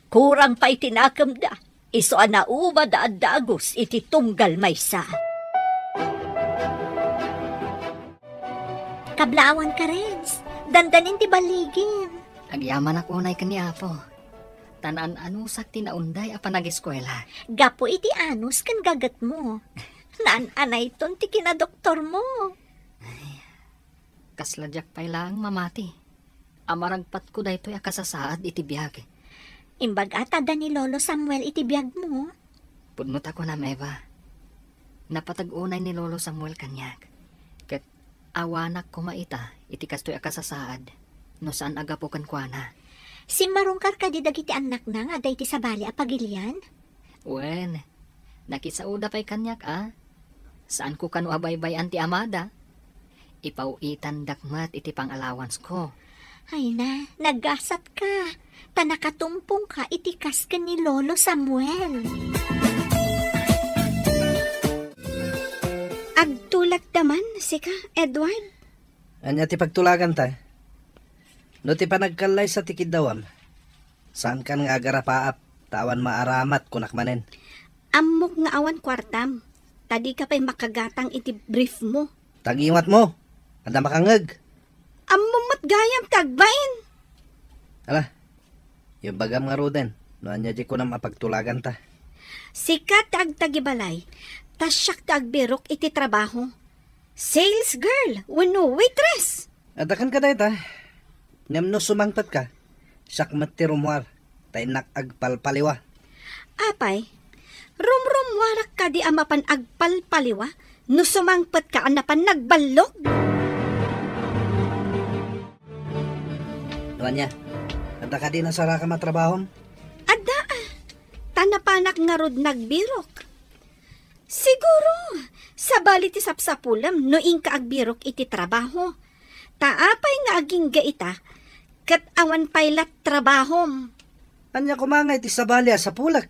Kurang pa itinakam da. Iso ana uba da adagos iti tunggal maysa. Kablawan ka, Reds. Dandanin ti baligin. Agyaman ako unay kaniapo. Tanan anusak tinaunday apa nag-eskwela. Gapo iti anus kan gagat mo. Naan-anay ton ti kinadoktor mo. Kasladyak pa'y lang mamati. Amaragpat ko daytoy akasasaad iti biyag. Imbag atada ni Lolo Samuel iti biyag mo. Pudnot ako na, Eva. Napatag-unay ni Lolo Samuel kanyak. Ket awanak ko maita, iti kastoy akasasaad. No saan agapo kankwana. Si marungkar ka di dagiti anak na nga dayti sa bali a pagilian? Wen, nakisauda pa'y kanyak Saan ko kanu abaybay anti amada? Ipauitan dakmat iti pang-allowance ko. Ay na, naggasat ka. Tanakatumpong ka itikas ka ni Lolo Samuel. Agtulak daman, sika, Edward. Anya ti pagtulagan ta. No ti panagkalay sa tikidawam. Saan kan nga agarapaap, tawan maaramat kunak manen. Amok nga awan kwartam. Tadi ka pa'y makagatang iti brief mo. Tagiwat mo, anda makangag. Amumot gayam tagbain. Ala, yung bagam nga roden, no anya di ko na mapagtulagan ta. Sikat tagtagibalay, tasyak tagbirok iti trabaho. Sales girl, wano waitress. Adakan ka dahi ta. Nemno sumangpat ka. Siyak matirumwar, tayo agpalpaliwa. Apay, rumwarak ka di amapan agpalpaliwa, no sumangpat ka anapan nagbalog. Nuan niya, ada ka din na sara ka matrabahom? Ada, tanapanak nga rod nagbirok. Siguro, sa bali ti sapsapulam, no ka agbirok iti trabaho. Taapay nga aging gaita, kat awan paylat trabahom. Anya kumangay ti sabali sa pulak.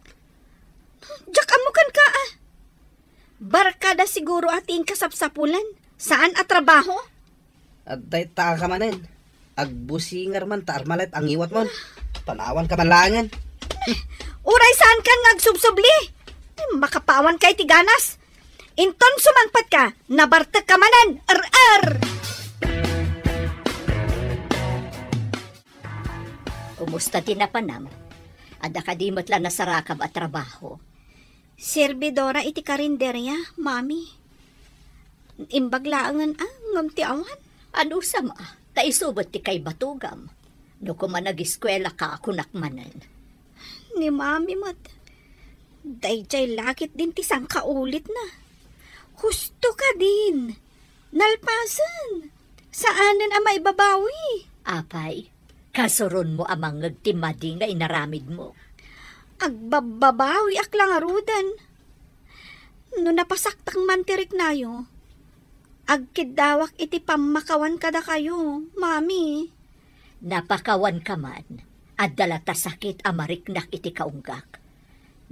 Diyak amukan ka Barkada siguro ating kasapsapulan. Saan at trabaho? At day ta ka manen. Agbusingar man ta armalet ang iwat mon. Panawan ka manlangan. Uray saan ka nagsubsubli? Makapawan kay tiganas. Inton sumangpat ka, nabartag ka manan. Kumusta tinapanam? Ada ka di matla nasarakab at trabaho. Servidora iti karinderya, mami. Imbaglaangan ngam ti awan. Ano sama? Taisubot ti kay batugam. No kuma nag-eskwela ka ako nakmanan. Ni mami mat. Dayjay lakit din ti sang kaulit na. Husto ka din. Nalpasan. Saanan ang maibabawi? Apay, kasuron mo amang ngagtimading na inaramid mo. Agbababawi aklang arudan. No napasaktak mantirik nayo, agkidawak iti pamakawan kada kayo, mami. Napakawan ka man, at dalata sakit amariknak iti kaunggak.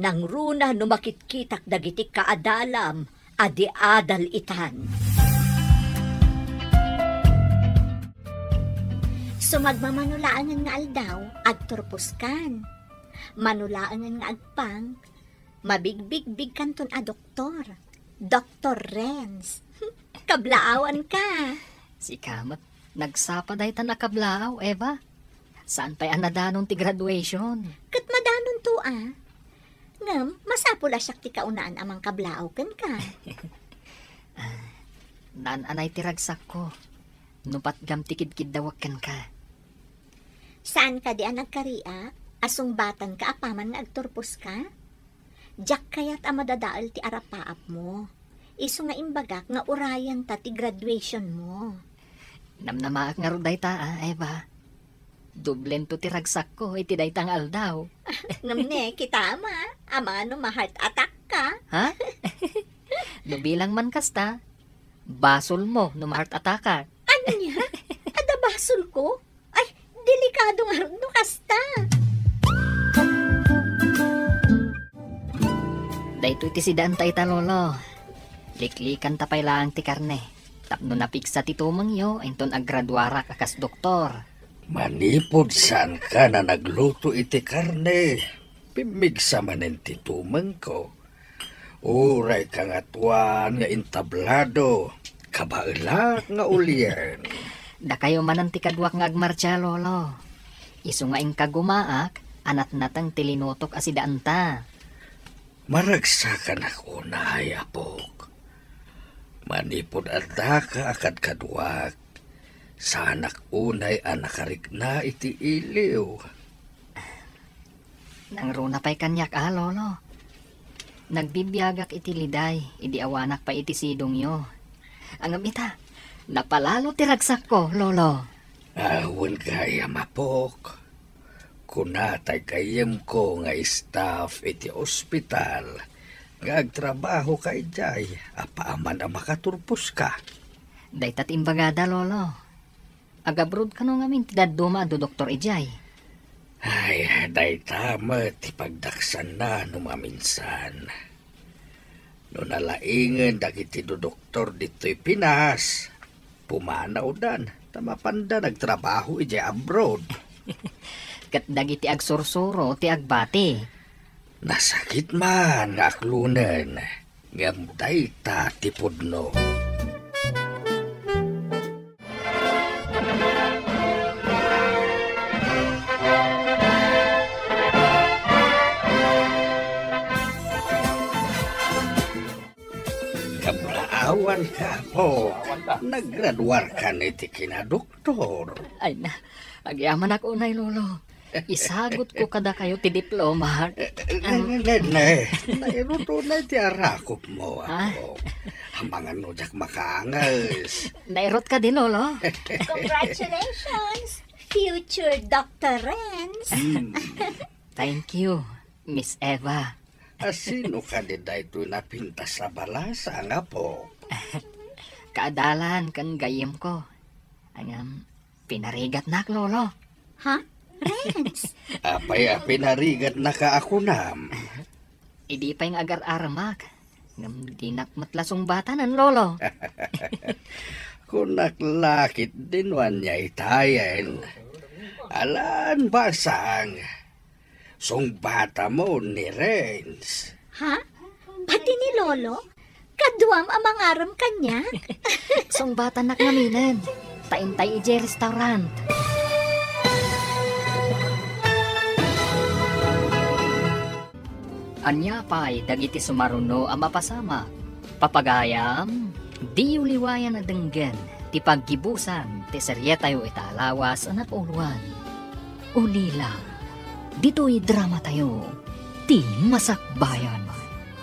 Nang runa numakitkitak dagiti kaadalam, adi adal itan. Sumagmamanulaan nga aldaw, agturpuskan. Manulaan nga agpang, mabigbig-big kanton a doktor. Dr. Renz. Kablaawan ka. Si Kamat, nagsapaday ta nakablaaw, Eva. Saan pa'y anadanon ti graduation? Kat madanon to Ngam, masapula siya ti kaunaan amang kablaaw kan ka. Naan-anay ti ragsak ko. Nupat gam tikid-kid dawag kan ka. Saan ka di nagkaria? Asong batan ka apaman nga agturpos ka? Diyak kayat amadadaal ti arapaap mo. Iso nga imbagak nga urayan ta ti graduation mo. Namnamaak nga ruday ta, Eva. Dublen to ti ragsak ko, iti day tang aldaw. Namne, kita ama no ma-heart attack ka. Ha? Nubilang man kasta, basol mo no ma-heart attack ka. Ano niya? Ada basol ko? Ay, delikado nga no kasta. Dahito iti sidaan tayo Lolo. Liklikan tapay lang ti karne. Tapno napiksa ti tumang yo, inton aggraduara kakas doktor. Manipod saan ka na nagluto iti karne? Pimigsa manen ti tumang ko. Uray ka nga tuwan nga intablado. Kabailak nga ulyan. Da kayo manan ti kadwak nga agmarcha Lolo. Isu nga ing kagumaak, anat natang tilinutok asidaan ta. Maragsakan ako na ay apok. Manipod ata ka akad kaduwag. Sanak unay anakarik na iti iliw. Nangruna pa'y kanyak lolo. Nagbibiyagak iti liday, idi awanak pa iti sidong yo. Ang amita, napalalo ti ragsak ko, lolo. Awan kaya mapok. Kunatay kayem ko nga staff iti ospital. Gagtrabaho kay jay, apaaman ang makaturpos ka. Daytat imbagada, lolo. Agabrod ka no ngamin tidaduma do Dr. Ijay. Ay, day tama, ti pagdaksan na numaminsan. No nalaingan dagiti do doktor dito'y Pinas. Pumanaw dan, tamapanda nagtrabaho ijay abroad. Kat dagiti agsursuro ti agbati. Nasakit man nga aklunan, ngam dayta ti pudno. Kablaawan ka po, naggraduar ka niti kinadoktor. Ay na, agyaman ako unay, lolo. Isagot ko kada kayo ti diploma. Nairuto na ti arakop mo ako. Mga nojak makaangas. Nairot ka din, lolo. Congratulations, future Dr. Renz. Thank you, Miss Eva. Sino ka di dahito napintas sa balasa nga po? Kaadalan kan gayem ko. Ang pinarigat nak, lolo. Ha? Renz? Apay pinarigat na ka ako nam. Idi pa yung agar-aramak. Ngam dinak matlasong batanan, lolo. Kunaklakit dinwan niya itayan. Alaan basang. Song bata mo ni Renz. Ha? Pati ni Lolo? Kaduam ang mangaram kanya? Song bata nak naminan. Taintay ije restaurant. Anya pa'y dagiti sumaruno ang mapasama. Papagayam, di uliwayan na denggen, ti paggibusan, ti seryetayo italawas ang napuluan. Ulila, dito'y drama tayo, ti masakbayan.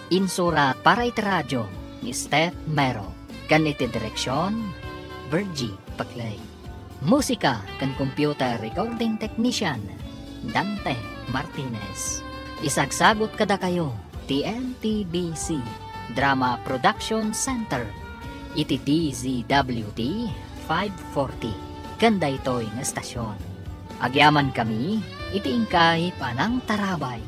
Insura para iti radyo ni Steph Mero, kan iti direksyon, Virgie Paclay. Musika kan computer recording technician, Dante Martinez. Isagsagot kada kayo, TNTBC, Drama Production Center, iti DZWT 540, kanda ito'y nga estasyon. Agyaman kami, iti ingkay panang tarabay.